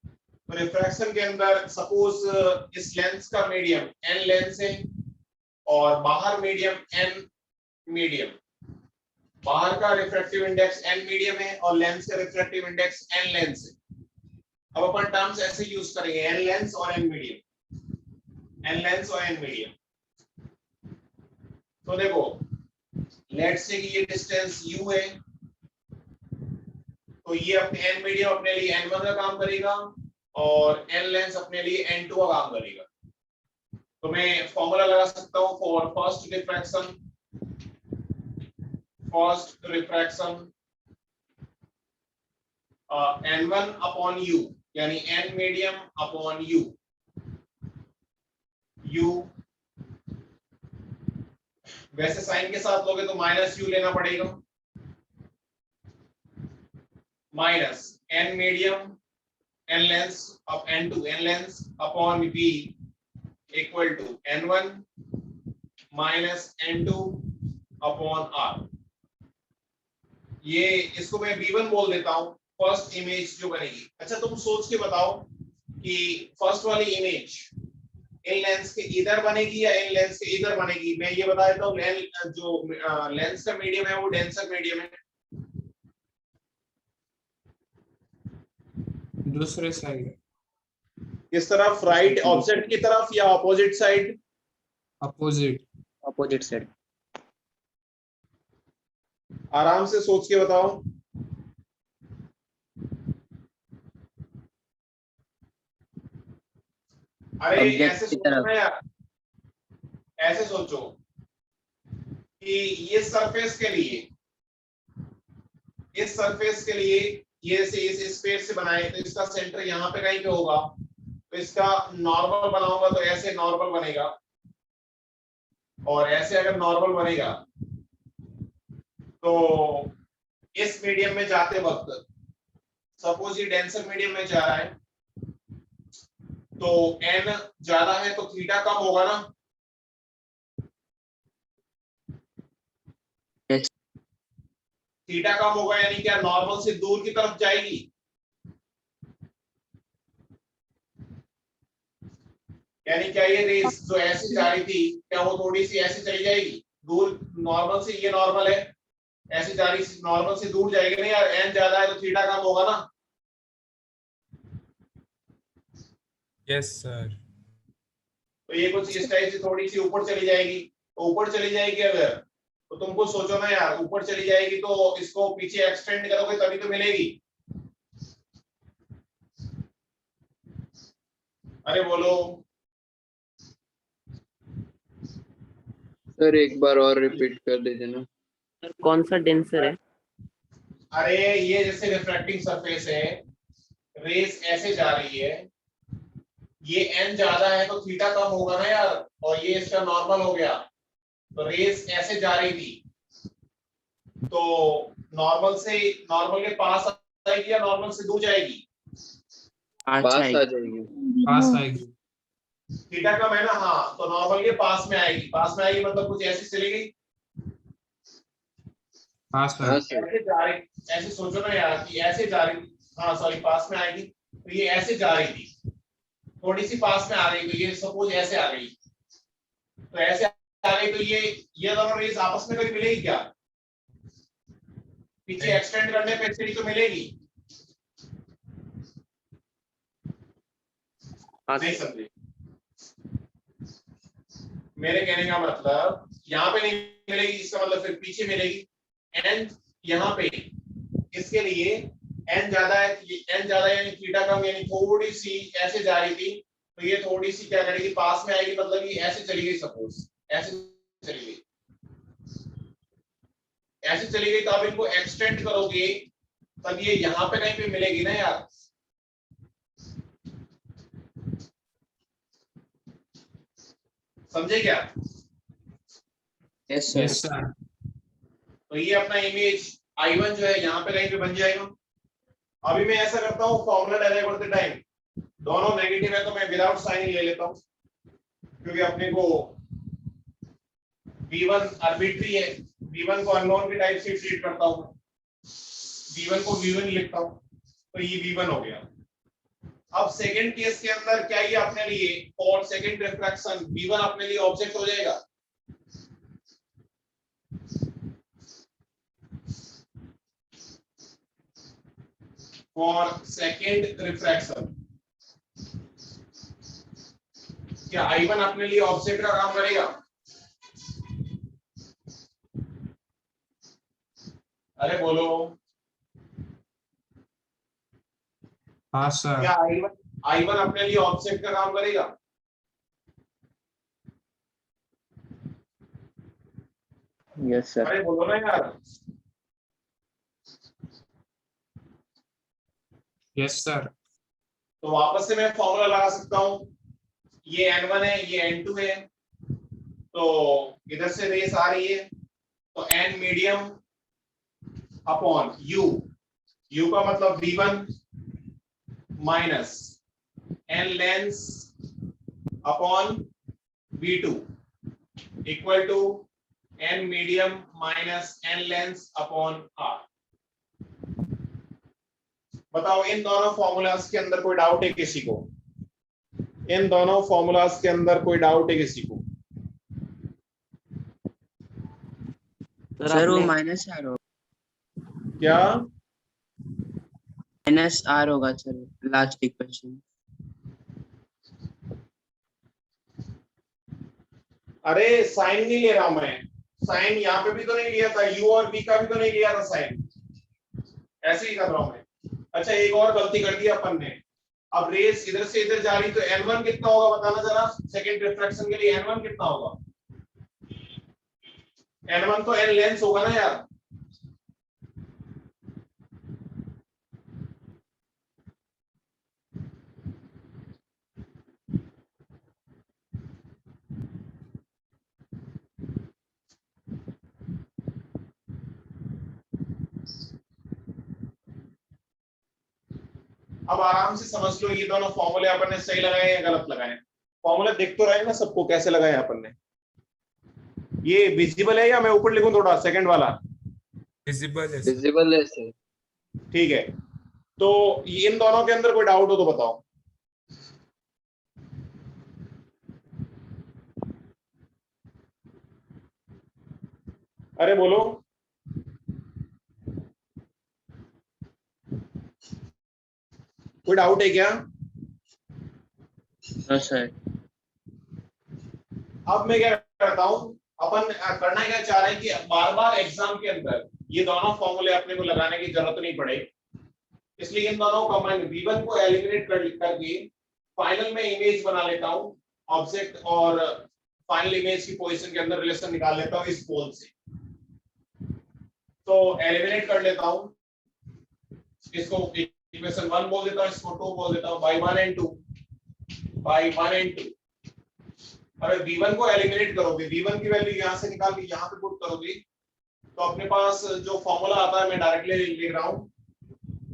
तो रिफ्रैक्शन के अंदर सपोज इस लेंस का मीडियम n लेंस है और बाहर मीडियम n मीडियम, बाहर का रिफ्रैक्टिव इंडेक्स n मीडियम है और लेंस का रिफ्रैक्टिव इंडेक्स n लेंस है। अब अपन टर्म्स ऐसे यूज करेंगे n लेंस और n मीडियम, n लेंस और n मीडियम। तो देखो लेट्स से कि ये डिस्टेंस u है, तो ये अपने n मीडियम अपने लिए n1 का काम करेगा और n लेंस अपने लिए n2 का काम करेगा। तो मैं फॉर्मूला लगा सकता हूं for first refraction n1 upon u, यानी n medium upon u, u वैसे साइन के साथ लोगे तो माइनस u लेना पड़ेगा, minus n medium n lens अब n2 n lens upon v equal to n1 minus n2 upon r। ये इसको मैं v1 बोल देता हूं, फर्स्ट इमेज जो बनेगी। अच्छा तुम सोच के बताओ कि फर्स्ट वाली इमेज इन लेंस के इधर बनेगी या इन लेंस के इधर बनेगी। मैं ये बता देता हूं जो लेंस का मीडियम है वो डेंसर मीडियम है,
दूसरे साइड
किस तरफ, राइट ऑब्जेक्ट की तरफ या opposite side?
Opposite
Opposite side.
आराम से सोच के बताओ। अरे
Object
ऐसे
की
सोचो
तरफ।
ना यार, ऐसे सोचो कि ये सरफेस के लिए, इस सरफेस के लिए ये से इस स्पेस से बनाए तो इसका सेंटर यहाँ पे कहीं पे होगा, तो इसका नॉर्मल बनाऊंगा तो ऐसे नॉर्मल बनेगा, और ऐसे अगर नॉर्मल बनेगा तो इस मीडियम में जाते वक्त सपोज ये डेंसर मीडियम में जा रहा है तो n ज्यादा है तो थीटा कम होगा ना।
Yes.
थीटा कम होगा यानी क्या नॉर्मल से दूर की तरफ जाएगी, यानी क्या ये रेस जो ऐसी जा रही थी क्या वो थोड़ी सी ऐसे चली जाएगी दूर, नॉर्मल से, ये नॉर्मल है ऐसी जा रही नॉर्मल से दूर जाएगी ना यार, n ज्यादा है तो थीटा कम होगा ना।
Yes sir.
तो ये कुछ इस टाइप से थोड़ी सी ऊपर चली जाएगी, तो ऊपर चली जाएगी अगर, तो तुमको सोचो ना यार ऊपर चली जाएगी तो इसको पीछे एक्सटेंड करोगे तभी तो मिलेगी। अरे बोलो
सर एक बार और रिपीट कर दीजिए ना।
सर कौन सा डेंसर है?
अरे ये जैसे रिफ्रैक्टिंग सरफेस है, रेस ऐसे जा रही है, ये n ज्यादा है तो थीटा कम होगा ना यार, और ये इसका नॉर्मल हो गया, तो रेस ऐसे जा रही थी तो नॉर्मल से, नॉर्मल के पास आएगी या नॉर्मल से दूर जाएगी?
पास आ जाएगी।
पास आएगी।
थीटा कम है ना, हाँ तो नॉर्मल के पास में आएगी, पास में आएगी मतलब कुछ ऐसी चली गई,
पास
हाँ
आएगी।
सर।
ऐसे जा रही, ऐसे सोचो ना यार कि ऐसे जा रही, हाँ सॉरी पास में आएगी, तो ये ऐसे जा रही थी थोड़ी सी पास में आ रही, तो ये सपोज ऐसे आ गई, तो ऐसे आ गई तो ये दोनों रेस आपस में कभी मिलेगी क्या? पीछे एक्सटेंड करने पे एक्चुअली तो मिलेगी,
हाँ
नहीं
सर।
समझे? मेरे कहने का मतलब यहाँ पे नहीं मिलेगी, इसका मतलब फिर पीछे मिलेगी। एन यहाँ पे इसके लिए एन ज्यादा है, एन ज्यादा यानी थीटा कम, यानी थोड़ी सी ऐसे जा रही थी, तो ये थोड़ी सी क्या करेगी, पास में आएगी, मतलब ये ऐसे चली गई, सपोज ऐसे चली गई, ऐसे चली गई, तो आप इनको एक्सटेंड करोगे तब ये यहाँ पे कहीं पे मिलेगी ना यार। समझे क्या?
Yes, sir.
Yes, sir.
तो ये अपना इमेज I1 जो है यहाँ पे कहीं पे बन जाएगा। अभी मैं ऐसा करता हूँ, फॉर्मूला डायरेक्ट करते टाइम दोनों नेगेटिव है तो मैं विदाउट साइन ले लेता हूँ, क्योंकि अपने को V1 आर्बिट्री है, V1 को अननोन के टाइप से ट्रीट करता हूँ, V1 को V1 लिखता हूँ, तो ये V1 हो गया। अब सेकंड केस के अंदर क्या ये अपने लिए और सेकंड रिफ्रैक्शन V1 अपने लिए ऑब्जेक्ट हो जाएगा। फॉर सेकंड रिफ्रैक्शन क्या I1 अपने लिए ऑब्जेक्ट का काम करेगा? अरे बोलो,
हाँ सर।
क्या I1 अपने लिए ऑब्जेक्ट का काम करेगा?
Yes, sir.
अरे बोलो ना यार।
Yes, sir.
तो वापस से मैं फॉर्मूला लगा सकता हूं, ये N1 है, ये N2 है, तो इधर से रेस आ रही है, तो N medium upon U, U का मतलब V1 minus N lens upon V2 equal to N medium minus N lens upon R। बताओ, इन दोनों फॉर्मूलाज के अंदर कोई डाउट है किसी को? इन दोनों फॉर्मूलाज के अंदर कोई डाउट है किसी को?
Sir, वो
आपने-
माइनस आर होगा,
क्या?
माइनस आर होगा सर, लास्ट इक्वेशन।
अरे साइन नहीं ले रहा हूं मैं, साइन यहाँ पे भी तो नहीं लिया था, u और v का भी तो नहीं लिया था साइन, ऐसे ही कर रहा हूं मैं। अच्छा, एक और गलती कर दी अपन ने, अब रेस इधर से इधर जा रही, तो n1 कितना होगा बताना जरा, सेकंड रिफ्रैक्शन के लिए n1 कितना होगा? n1 तो n लेंस होगा ना यार। अब आराम से समझ लो, ये दोनों फॉर्मूले अपन ने सही लगाए या गलत लगाए? फॉर्मूले दिख तो रहे ना सबको कैसे लगाए अपन ने? ये विजिबल है या मैं ऊपर लिखूं थोड़ा सेकंड वाला?
Visible है sir.
विजिबल है सर।
ठीक है, तो इन दोनों के अंदर कोई डाउट हो तो बताओ। अरे बोलो, कोई डाउट है क्या?
No sir.
अब मैं क्या करता हूं, अपन करना क्या चाह रहे हैं कि बार बार एग्जाम के अंदर ये दोनों फॉर्मूले अपने को लगाने की जरूरत नहीं पड़े, इसलिए इन दोनों कॉमन V1 को एलिमिनेट करके फाइनल में इमेज बना लेता हूं ऑब्जेक्ट, और फाइनल इमेज की पोजीशन के अंदर रिलेशन निकाल लेता हूं इस पोल से। तो एलिमिनेट कर लेता हूं, इसको इक्वेशन 1 बोल देता हूं, इसको 2 बोल देता हूं, बाय 1 एंड 2 बाय 1 एंड 2। अगर V1 को एलिमिनेट करोगे, V1 की वैल्यू यहां से निकाल के यहां पे पुट करोगे, तो अपने पास जो फॉर्मूला आता है मैं डायरेक्टली लिख रहा हूं,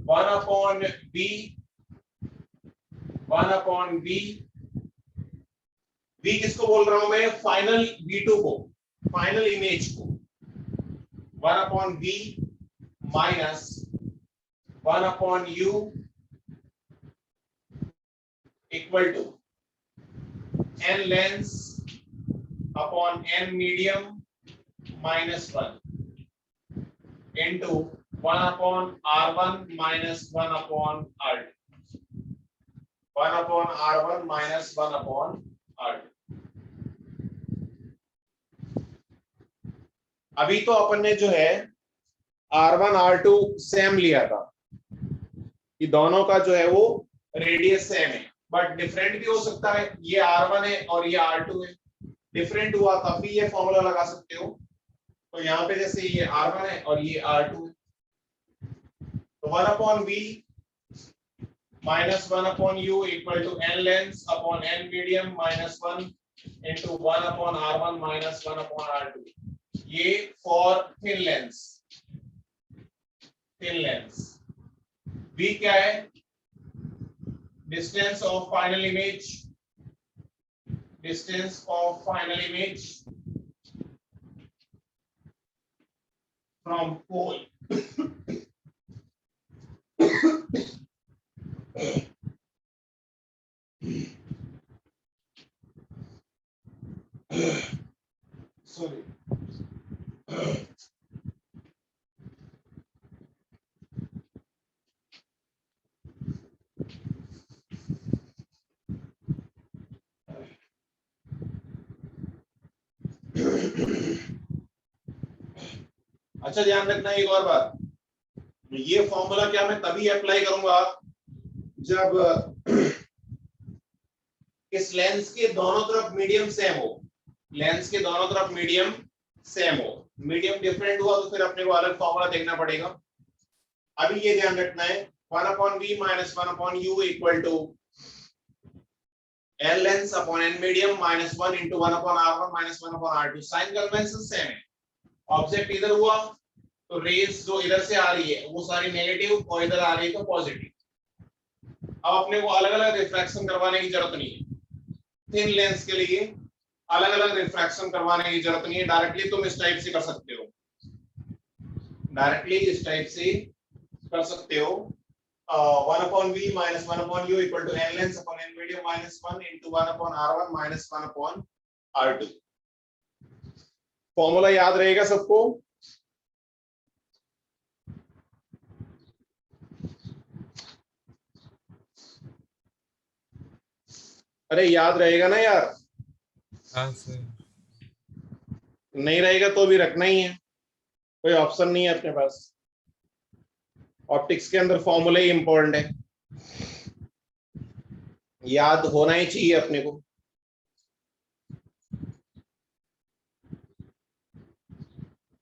1 upon V, 1 upon V, V किसको बोल रहा हूं मैं? फाइनल V2 को, फाइनल इमेज को, 1 upon V minus 1 upon U equal to N lens upon N medium minus 1 into 1 upon R1 minus 1 upon R2। 1/r1 minus 1/r2। अभी तो अपन ने जो है r1 r2 सेम लिया था कि दोनों का जो है वो रेडियस सेम है, बट डिफरेंट भी हो सकता है। ये r1 है और ये r2 है, डिफरेंट हुआ तब भी ये फॉर्मूला लगा सकते हो। तो यहाँ पे जैसे ये r1 है और ये r2 है, तो 1/v minus 1/u equal to n lengths upon n medium minus 1 into 1/r1 minus 1/r2। ये for thin lens, thin lens. v क्या है? Distance of final image, distance of final image from pole. Sorry. अच्छा ध्यान रखना एक और बात, ये फॉर्मूला क्या मैं तभी अप्लाई करूंगा जब इस लेंस के दोनों तरफ मीडियम सेम हो, लेंस के दोनों तरफ मीडियम सेम हो। मीडियम डिफरेंट हुआ तो फिर अपने को अलग फॉर्मूला देखना पड़ेगा। अभी ये ध्यान रखना है 1/v minus 1/u equal to n lengths upon n medium minus 1 into 1/r1 minus 1/r2। Sign convention same है, ऑब्जेक्ट इधर हुआ तो रेज जो इधर से आ रही है वो सारी नेगेटिव और इधर आ रही है तो पॉजिटिव। अब अपने को अलग अलग रिफ्रैक्शन करवाने की जरूरत नहीं है, थिन लेंस के लिए अलग अलग रिफ्रैक्शन करवाने की जरूरत नहीं है। डायरेक्टली तुम इस टाइप से कर सकते हो, डायरेक्टली इस टाइप से कर सकते हो। 1/v minus 1/u equal to n lengths upon n medium minus 1 into 1/r1 minus 1/r2। Formula याद रहेगा सबको? अरे याद रहेगा ना यार?
हाँ सर।
नहीं रहेगा तो भी रखना ही है, कोई ऑप्शन नहीं है अपने पास। ऑप्टिक्स के अंदर फॉर्मूला ही इंपॉर्टेंट है, याद होना ही चाहिए अपने को।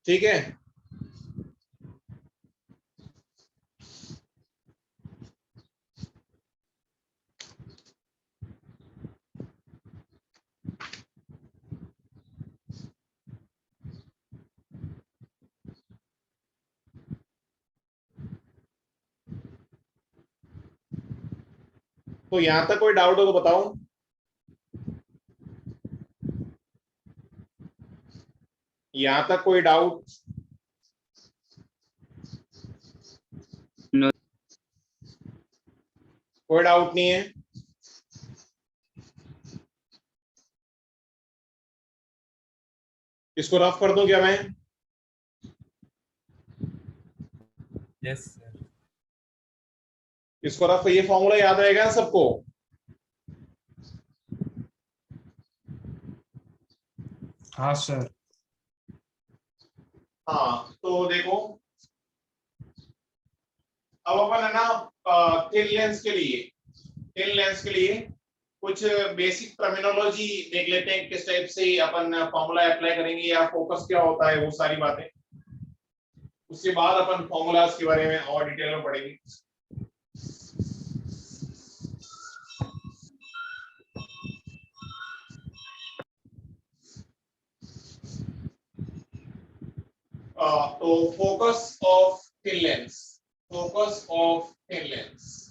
ठीक है, तो यहां तक कोई डाउट हो तो बताओ। यहां तक कोई डाउट?
No.
कोई डाउट नहीं है? इसको रफ कर दूं क्या मैं?
Yes sir.
इसको रफ, ये फॉर्मूला याद रहेगा सबको?
हाँ सर।
हाँ तो देखो, अब अपन है ना थिन लेंस के लिए, थिन लेंस के लिए कुछ बेसिक टर्मिनोलॉजी देख लेते हैं, किस टाइप से अपन फॉर्मूला अप्लाई करेंगे या फोकस क्या होता है, वो सारी बातें। उसके बाद अपन फॉर्मूलाज के बारे में और डिटेल में पढ़ेंगे। तो focus of thin lens, focus of thin lens.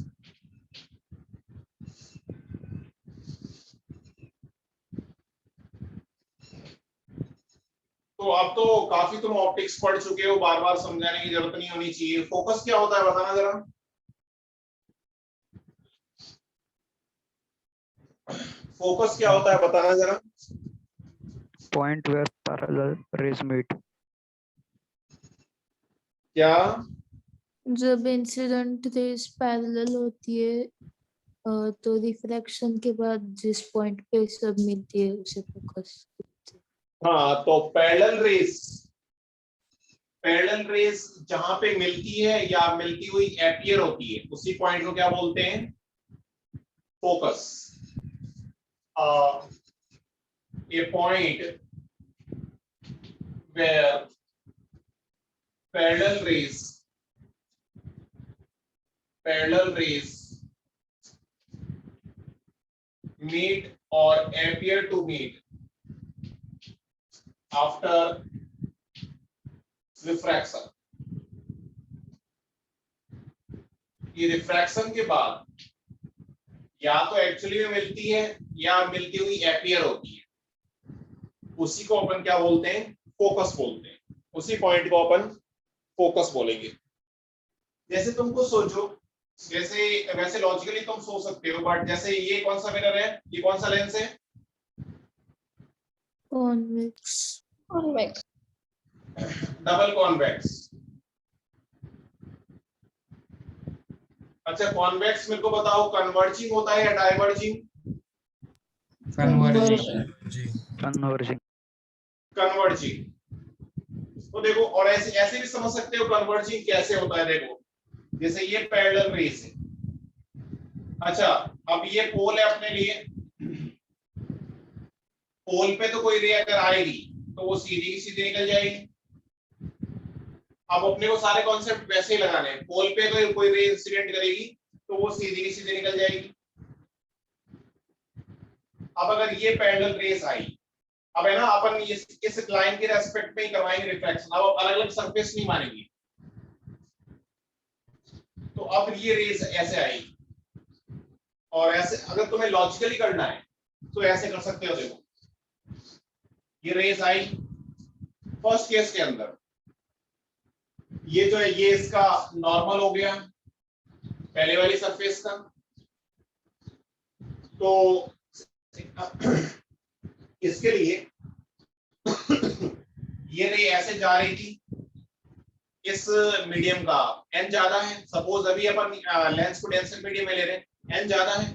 तो अब तो काफी तुम ऑप्टिक्स पढ़ चुके हो, बार बार समझाने की जरूरत नहीं होनी चाहिए। फोकस क्या होता है बताना जरा। फोकस क्या होता है बताना जरा।
Point where parallel rays meet.
क्या?
जब इंसिडेंट रेस पैरेलल होती है
तो रिफ्रैक्शन के बाद जिस पॉइंट पे सब मिलती है उसे फोकस।
हाँ, तो पैरेलल रेस जहां पे मिलती है या मिलती हुई अपीयर होती है उसी पॉइंट को क्या बोलते हैं? Focus. A point where parallel rays meet or appear to meet after refraction। ये रिफ्रैक्शन के बाद या तो एक्चुअली में मिलती है या मिलती हुई अपीयर होती है, उसी को अपन क्या बोलते हैं? फोकस बोलते हैं। उसी पॉइंट को अपन फोकस बोलेंगे। जैसे तुमको सोचो, जैसे वैसे लॉजिकली तुम सोच सकते हो, बट जैसे ये कौन सा मिरर है, ये कौन सा लेंस है?
कॉन्वेक्स।
Double convex. अच्छा, कॉन्वेक्स मेरे को बताओ, कन्वर्जिंग होता है या डाइवर्जिंग?
कन्वर्जिंग।
जी
कन्वर्जिंग।
कन्वर्जिंग। तो देखो, और ऐसे ऐसे भी समझ सकते हो कन्वर्जिंग कैसे होता है। देखो, जैसे ये पैरेलल रेस है। अच्छा, अब ये पोल है अपने लिए। पोल पे तो कोई रे अगर आएगी तो वो सीधी की सीधी निकल जाएगी। अब अपने को सारे कॉन्सेप्ट वैसे ही लगाने हैं। पोल पे तो कोई रे इंसिडेंट करेगी तो वो सीधी की सीधी निकल जाएगी। अब अगर ये पैरेलल रेस आई, अब है ना, अपन इस लाइन के रेस्पेक्ट में ही करवाएंगे रिफ्लेक्शन। अब अलग अलग सरफेस नहीं मानेंगे। तो अब ये रेस ऐसे आएगी, और ऐसे अगर तुम्हें लॉजिकली करना है तो ऐसे कर सकते हो। देखो, ये रेस आई फर्स्ट केस के अंदर, ये जो है ये इसका नॉर्मल हो गया पहले वाली सरफेस का। तो इसके लिए ये रे ऐसे जा रही थी, इस मीडियम का n ज्यादा है। सपोज अभी अपन लेंस को डेंसर मीडियम में ले रहे हैं, n ज्यादा है।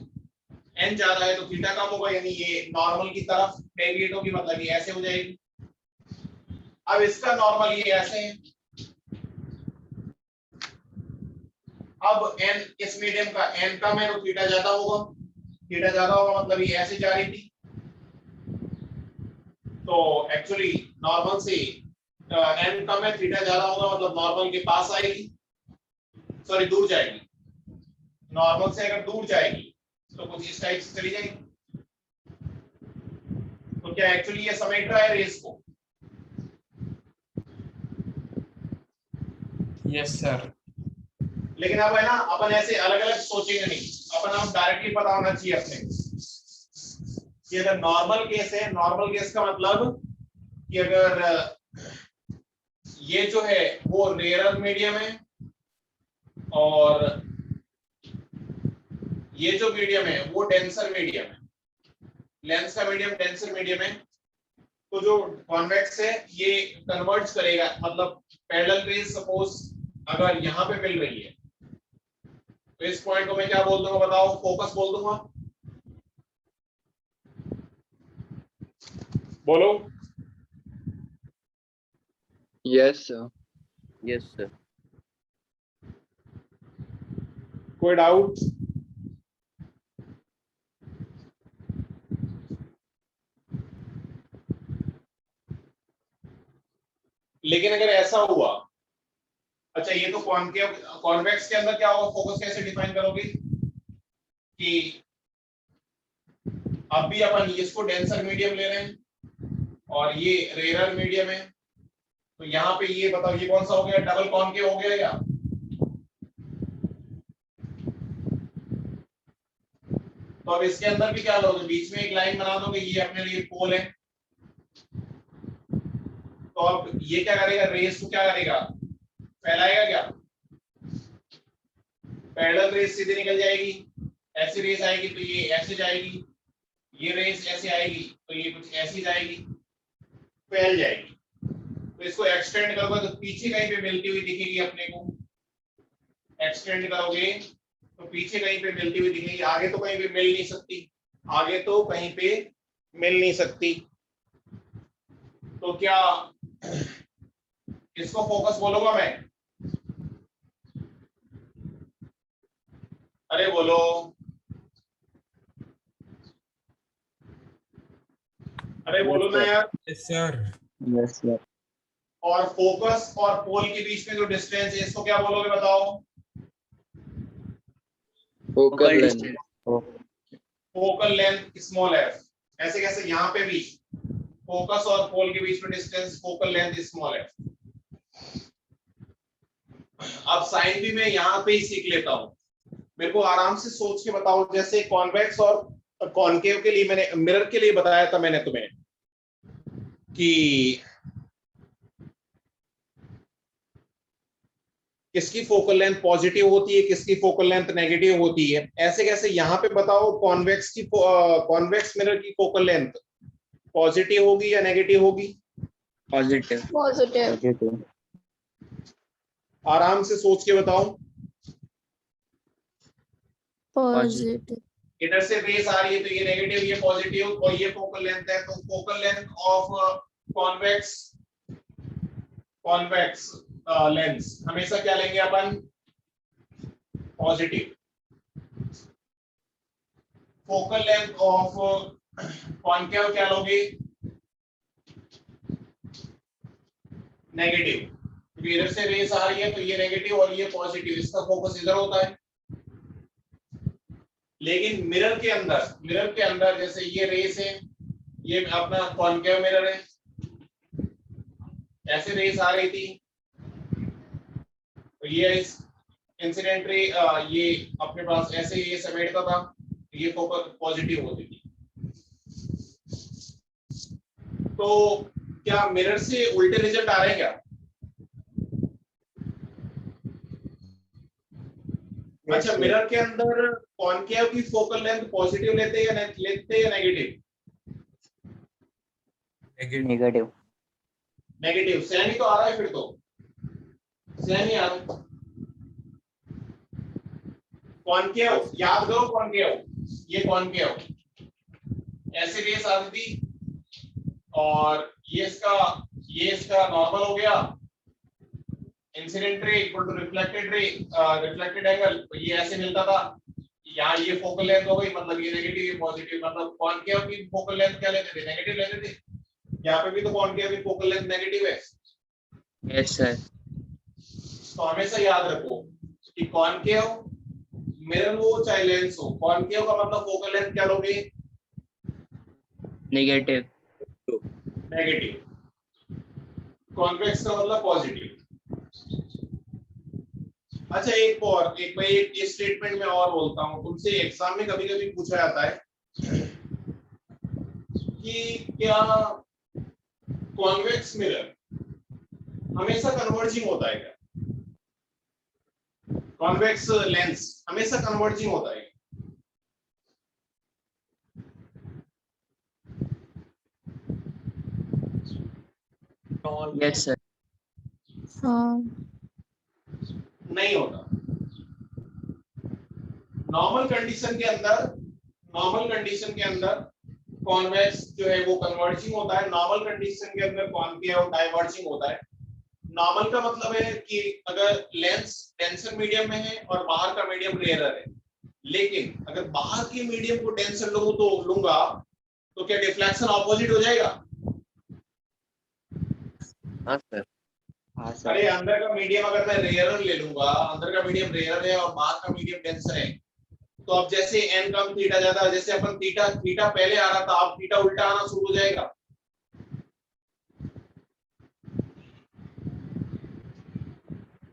n ज्यादा है तो थीटा कम होगा, यानी ये नॉर्मल की तरफ डेविएट होगी, मतलब ये ऐसे हो जाएगी। अब इसका नॉर्मल ये ऐसे है। अब n इस मीडियम का n कम है तो थीटा ज्यादा होगा। थीटा ज्यादा होगा मतलब ये ऐसे जा रही थी। तो एक्चुअली नॉर्मल से n कम है, थीटा ज्यादा होगा, मतलब नॉर्मल के पास आएगी, सॉरी दूर जाएगी। नॉर्मल से अगर दूर जाएगी तो कुछ इस टाइप से चली जाएगी। तो क्या एक्चुअली ये समेट रहा है रेस को?
Yes sir.
लेकिन अब है ना, अपन ऐसे अलग अलग सोचेंगे नहीं, अपन अब डायरेक्टली पता होना चाहिए अपने कि अगर नॉर्मल केस है, नॉर्मल केस का मतलब कि अगर ये जो है वो रेयर मीडियम है और ये जो मीडियम है वो डेंसर मीडियम है, लेंस का मीडियम डेंसर मीडियम है, तो जो कॉन्वेक्स है ये कन्वर्ज करेगा। मतलब पैरेलल रेज सपोज अगर यहाँ पे मिल रही है तो इस पॉइंट को मैं क्या बोल दूंगा बताओ? फोकस बोल दूंगा। बोलो।
Yes sir.
Yes sir.
कोई डाउट? लेकिन अगर ऐसा हुआ, अच्छा ये तो कॉनकेव कॉन्वेक्स के अंदर क्या होगा? फोकस कैसे डिफाइन करोगे? कि अब भी अपन इसको डेंसर मीडियम ले रहे हैं और ये रेयर मीडियम है, तो यहाँ पे ये बताओ ये कौन सा हो गया? डबल कॉनकेव हो गया क्या? तो अब इसके अंदर भी क्या लोगे? बीच में एक लाइन बना दोगे, ये अपने लिए पोल है। तो अब ये क्या करेगा? रेस को क्या करेगा? फैलाएगा क्या? पैरेलल रेस सीधे निकल जाएगी, ऐसी रेस आएगी तो ये ऐसे जाएगी, ये रेस ऐसे आएगी तो ये कुछ ऐसी जाएगी, फैल जाएगी। तो इसको एक्सटेंड करोगे तो पीछे कहीं पे मिलती हुई दिखेगी अपने को। एक्सटेंड करोगे तो पीछे कहीं पे मिलती हुई दिखेगी, आगे तो कहीं पे मिल नहीं सकती, आगे तो कहीं पे मिल नहीं सकती। तो क्या इसको फोकस बोलूंगा मैं? अरे बोलो, अरे बोलो ना यार।
Yes, sir.
Yes, sir.
और फोकस और पोल के बीच में जो डिस्टेंस है इसको क्या बोलोगे बताओ?
Focal
Focal
length.
distance.
Focal length small F. ऐसे कैसे यहाँ पे भी फोकस और पोल के बीच में distance focal length small F. अब साइन भी मैं यहाँ पे ही सीख लेता हूँ, मेरे को आराम से सोच के बताओ। जैसे कॉन्वेक्स और कॉनकेव के लिए मैंने मिरर के लिए बताया था मैंने तुम्हें कि किसकी फोकल लेंथ पॉजिटिव होती है, किसकी फोकल लेंथ नेगेटिव होती है। ऐसे कैसे यहाँ पे बताओ कॉन्वेक्स मिरर की फोकल लेंथ पॉजिटिव होगी या नेगेटिव होगी?
Positive.
पॉजिटिव।
Positive.
आराम से सोच के बताओ।
पॉजिटिव।
इधर से रेस आ रही है तो ये नेगेटिव, ये पॉजिटिव, और ये फोकल लेंथ है, तो focal length of convex lens हमेशा क्या लेंगे अपन? Positive. Focal length of concave क्या लोगे? नेगेटिव, क्योंकि इधर से रेस आ रही है तो ये नेगेटिव और ये पॉजिटिव, इसका फोकस इधर होता है। लेकिन मिरर के अंदर जैसे ये रेस है, ये अपना कॉनकेव मिरर है, ऐसे रेस आ रही थी तो ये इस इंसिडेंट रे ये अपने पास ऐसे ये समेटता था, ये फोकस पॉजिटिव होती थी। तो क्या मिरर से उल्टे रिजल्ट आ रहे हैं क्या? अच्छा, मिरर के अंदर कॉनकेव की फोकल लेंथ पॉजिटिव लेते हैं या negative?
Negative.
Negative.
Negative. Sign ही तो आ रहा है, फिर तो सैन ही आ रहा है। कॉनकेव याद करो, कॉनकेव, ये कॉनकेव ऐसे रेस आती थी और ये इसका नॉर्मल हो गया, incident ray equal to reflected angle, तो ये ऐसे मिलता था। यहाँ ये फोकल लेंथ हो गई, मतलब ये नेगेटिव ये पॉजिटिव, मतलब कॉनकेव की फोकल लेंथ क्या लेते थे? नेगेटिव लेते थे। यहाँ पे भी तो कॉनकेव की फोकल लेंथ नेगेटिव है।
Yes, sir.
तो हमेशा याद रखो कि कॉनकेव मिरर हो चाहे लेंस हो, कॉनकेव का मतलब फोकल लेंथ क्या लोगे?
Negative.
नेगेटिव। कॉन्वेक्स का मतलब पॉजिटिव। अच्छा, एक स्टेटमेंट में और बोलता हूँ, तुमसे एग्जाम में कभी कभी पूछा जाता है कि क्या कॉन्वेक्स मिरर हमेशा कन्वर्जिंग होता है क्या? कॉन्वेक्स लेंस हमेशा कन्वर्जिंग होता है?
Yes, sir.
हाँ।
नहीं होता। नॉर्मल कंडीशन के अंदर कॉन्वेक्स जो है वो कन्वर्जिंग होता है, नॉर्मल कंडीशन के अंदर कॉनकेव डाइवर्जिंग होता है। नॉर्मल का मतलब है कि अगर लेंस डेंसर मीडियम में है और बाहर का मीडियम रेयरर है, लेकिन अगर बाहर के मीडियम को डेंसर लूंगा तो क्या डिफ्लेक्शन ऑपोजिट हो जाएगा?
हाँ सर।
हाँ
अरे
सर।
अंदर का मीडियम अगर मैं रेयरर ले लूंगा, अंदर का मीडियम रेयरर है और बाहर का मीडियम डेंसर है, तो अब जैसे n कम थीटा ज्यादा, जैसे अपन थीटा पहले आ रहा था, अब थीटा उल्टा आना शुरू हो जाएगा।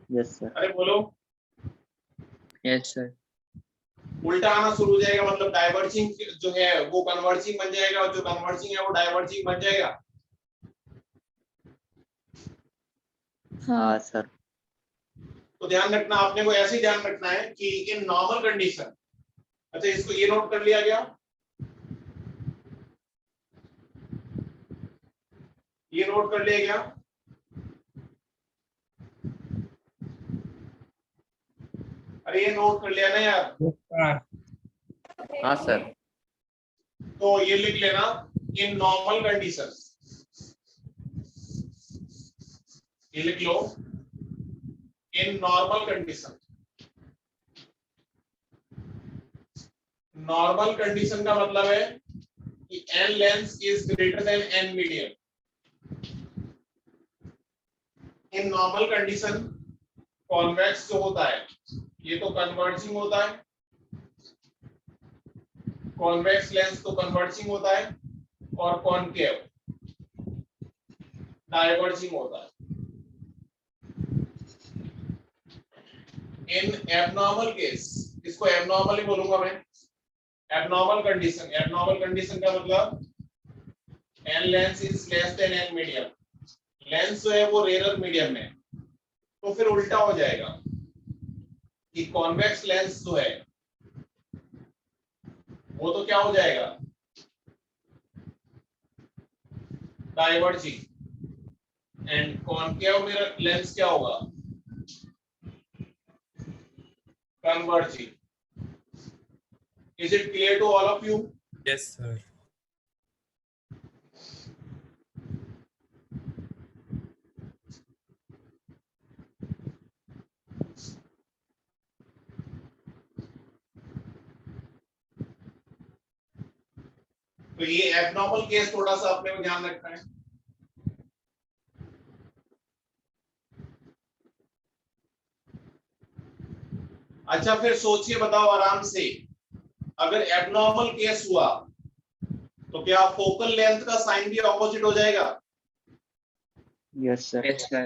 Yes, sir.
अरे बोलो,
Yes, sir.
उल्टा आना शुरू हो जाएगा, मतलब डाइवर्जिंग जो है वो कन्वर्जिंग बन जाएगा और जो कन्वर्जिंग है वो डाइवर्जिंग बन जाएगा।
हाँ सर।
तो ध्यान रखना, आपने को ऐसे ही ध्यान रखना है कि इन नॉर्मल कंडीशन, अच्छा इसको ये नोट कर लिया गया, ये नोट कर लिया गया। अरे ये नोट कर लिया ना यार।
Yes, sir.
हाँ सर।
तो ये लिख लेना, इन नॉर्मल कंडीशन, ये लिख लो, in normal condition. Normal condition का मतलब है कि n lens is greater than n medium. In normal condition convex जो होता है ये तो कन्वर्जिंग होता है, कॉन्वेक्स लेंस तो कन्वर्जिंग होता है, और कॉनकेव डाइवर्जिंग होता है। इन एबनॉर्मल केस, इसको एबनॉर्मल ही बोलूंगा मैं, एबनॉर्मल कंडीशन। एबनॉर्मल कंडीशन का मतलब n lens is less than n medium, lens जो है वो रेयर मीडियम में, तो फिर उल्टा हो जाएगा कि कॉन्वेक्स लेंस जो है वो तो क्या हो जाएगा, diverging, and concave mirror lens क्या होगा, converging. Is it clear to all of you?
Yes, sir.
तो ये एबनॉर्मल केस थोड़ा सा अपने को ध्यान रखना है। अच्छा फिर सोचिए, बताओ आराम से, अगर एबनॉर्मल केस हुआ तो क्या फोकल लेंथ का साइन भी ऑपोजिट हो जाएगा?
Yes, sir.
Yes, sir.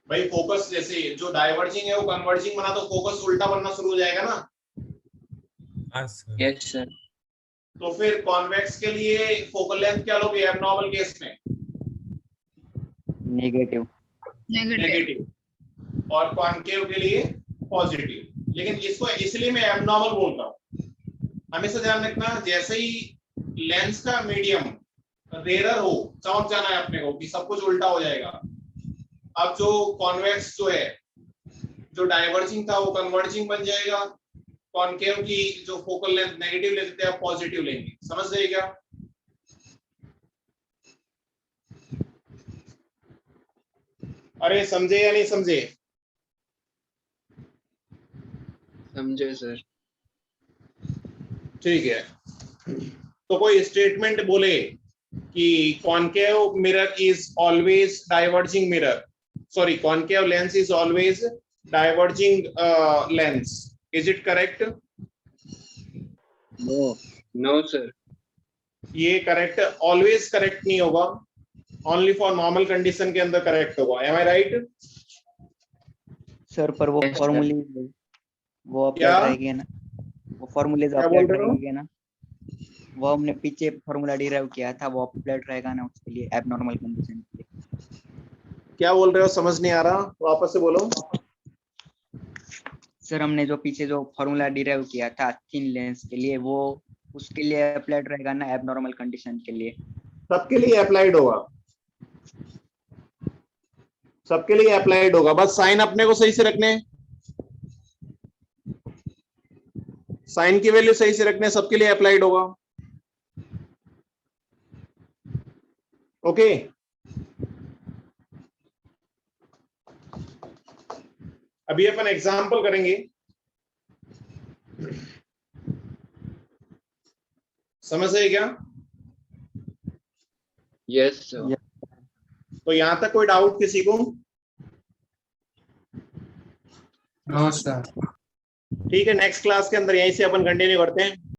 भाई फोकस जैसे जो डाइवर्जिंग है वो कन्वर्जिंग बना तो फोकस उल्टा बनना शुरू हो जाएगा ना।
हाँ सर।
Yes, sir.
तो फिर कॉन्वेक्स के लिए फोकल लेंथ क्या लोगे एबनॉर्मल केस में?
Negative.
नेगेटिव, और कॉनकेव के लिए पॉजिटिव। लेकिन इसको इसलिए मैं एबनॉर्मल बोल रहा हूँ, हमेशा ध्यान रखना, जैसे ही लेंस का मीडियम रेयर हो, समझ जाना है अपने को कि सब कुछ उल्टा हो जाएगा। अब जो कॉन्वेक्स जो है, जो डाइवर्जिंग था वो कन्वर्जिंग बन जाएगा, कॉनकेव की जो फोकल लेंथ नेगेटिव लेते थे आप पॉजिटिव लेंगे। समझ रहे क्या? अरे समझे या नहीं समझे?
समझे सर।
ठीक है, तो कोई स्टेटमेंट बोले कि concave mirror is always diverging mirror, sorry concave lens is always diverging lens, is it correct?
No, no sir.
ये करेक्ट, ऑलवेज करेक्ट नहीं होगा, ओनली फॉर नॉर्मल कंडीशन के अंदर करेक्ट होगा। M I right?
सर पर वो
Yes, sir.
फॉर्मूले वो
क्या?
अप्लाई रहेगी ना, वो फॉर्मूले
क्या
अप्लाई
बोल रहे हो?
रहेंगे ना, वो हमने पीछे फॉर्मूला डिराइव किया था, वो अप्लाई रहेगा ना उसके लिए, एबनॉर्मल कंडीशन के लिए।
क्या बोल रहे हो, समझ नहीं आ रहा, वापस से बोलो।
सर हमने जो पीछे जो फॉर्मूला डिराइव किया था थिन लेंस के लिए, वो उसके लिए अप्लाइड रहेगा ना एबनॉर्मल कंडीशन के लिए।
सबके लिए अप्लाइड होगा, सबके लिए अप्लाइड होगा, बस साइन अपने को सही से रखने, साइन की वैल्यू सही से रखने, सबके लिए अप्लाइड होगा। ओके, अभी अपन एग्जाम्पल करेंगे, समझ रहे क्या?
Yes sir.
तो यहां तक कोई डाउट किसी को?
No, sir.
ठीक है, नेक्स्ट क्लास के अंदर यहीं से अपन कंटिन्यू करते हैं।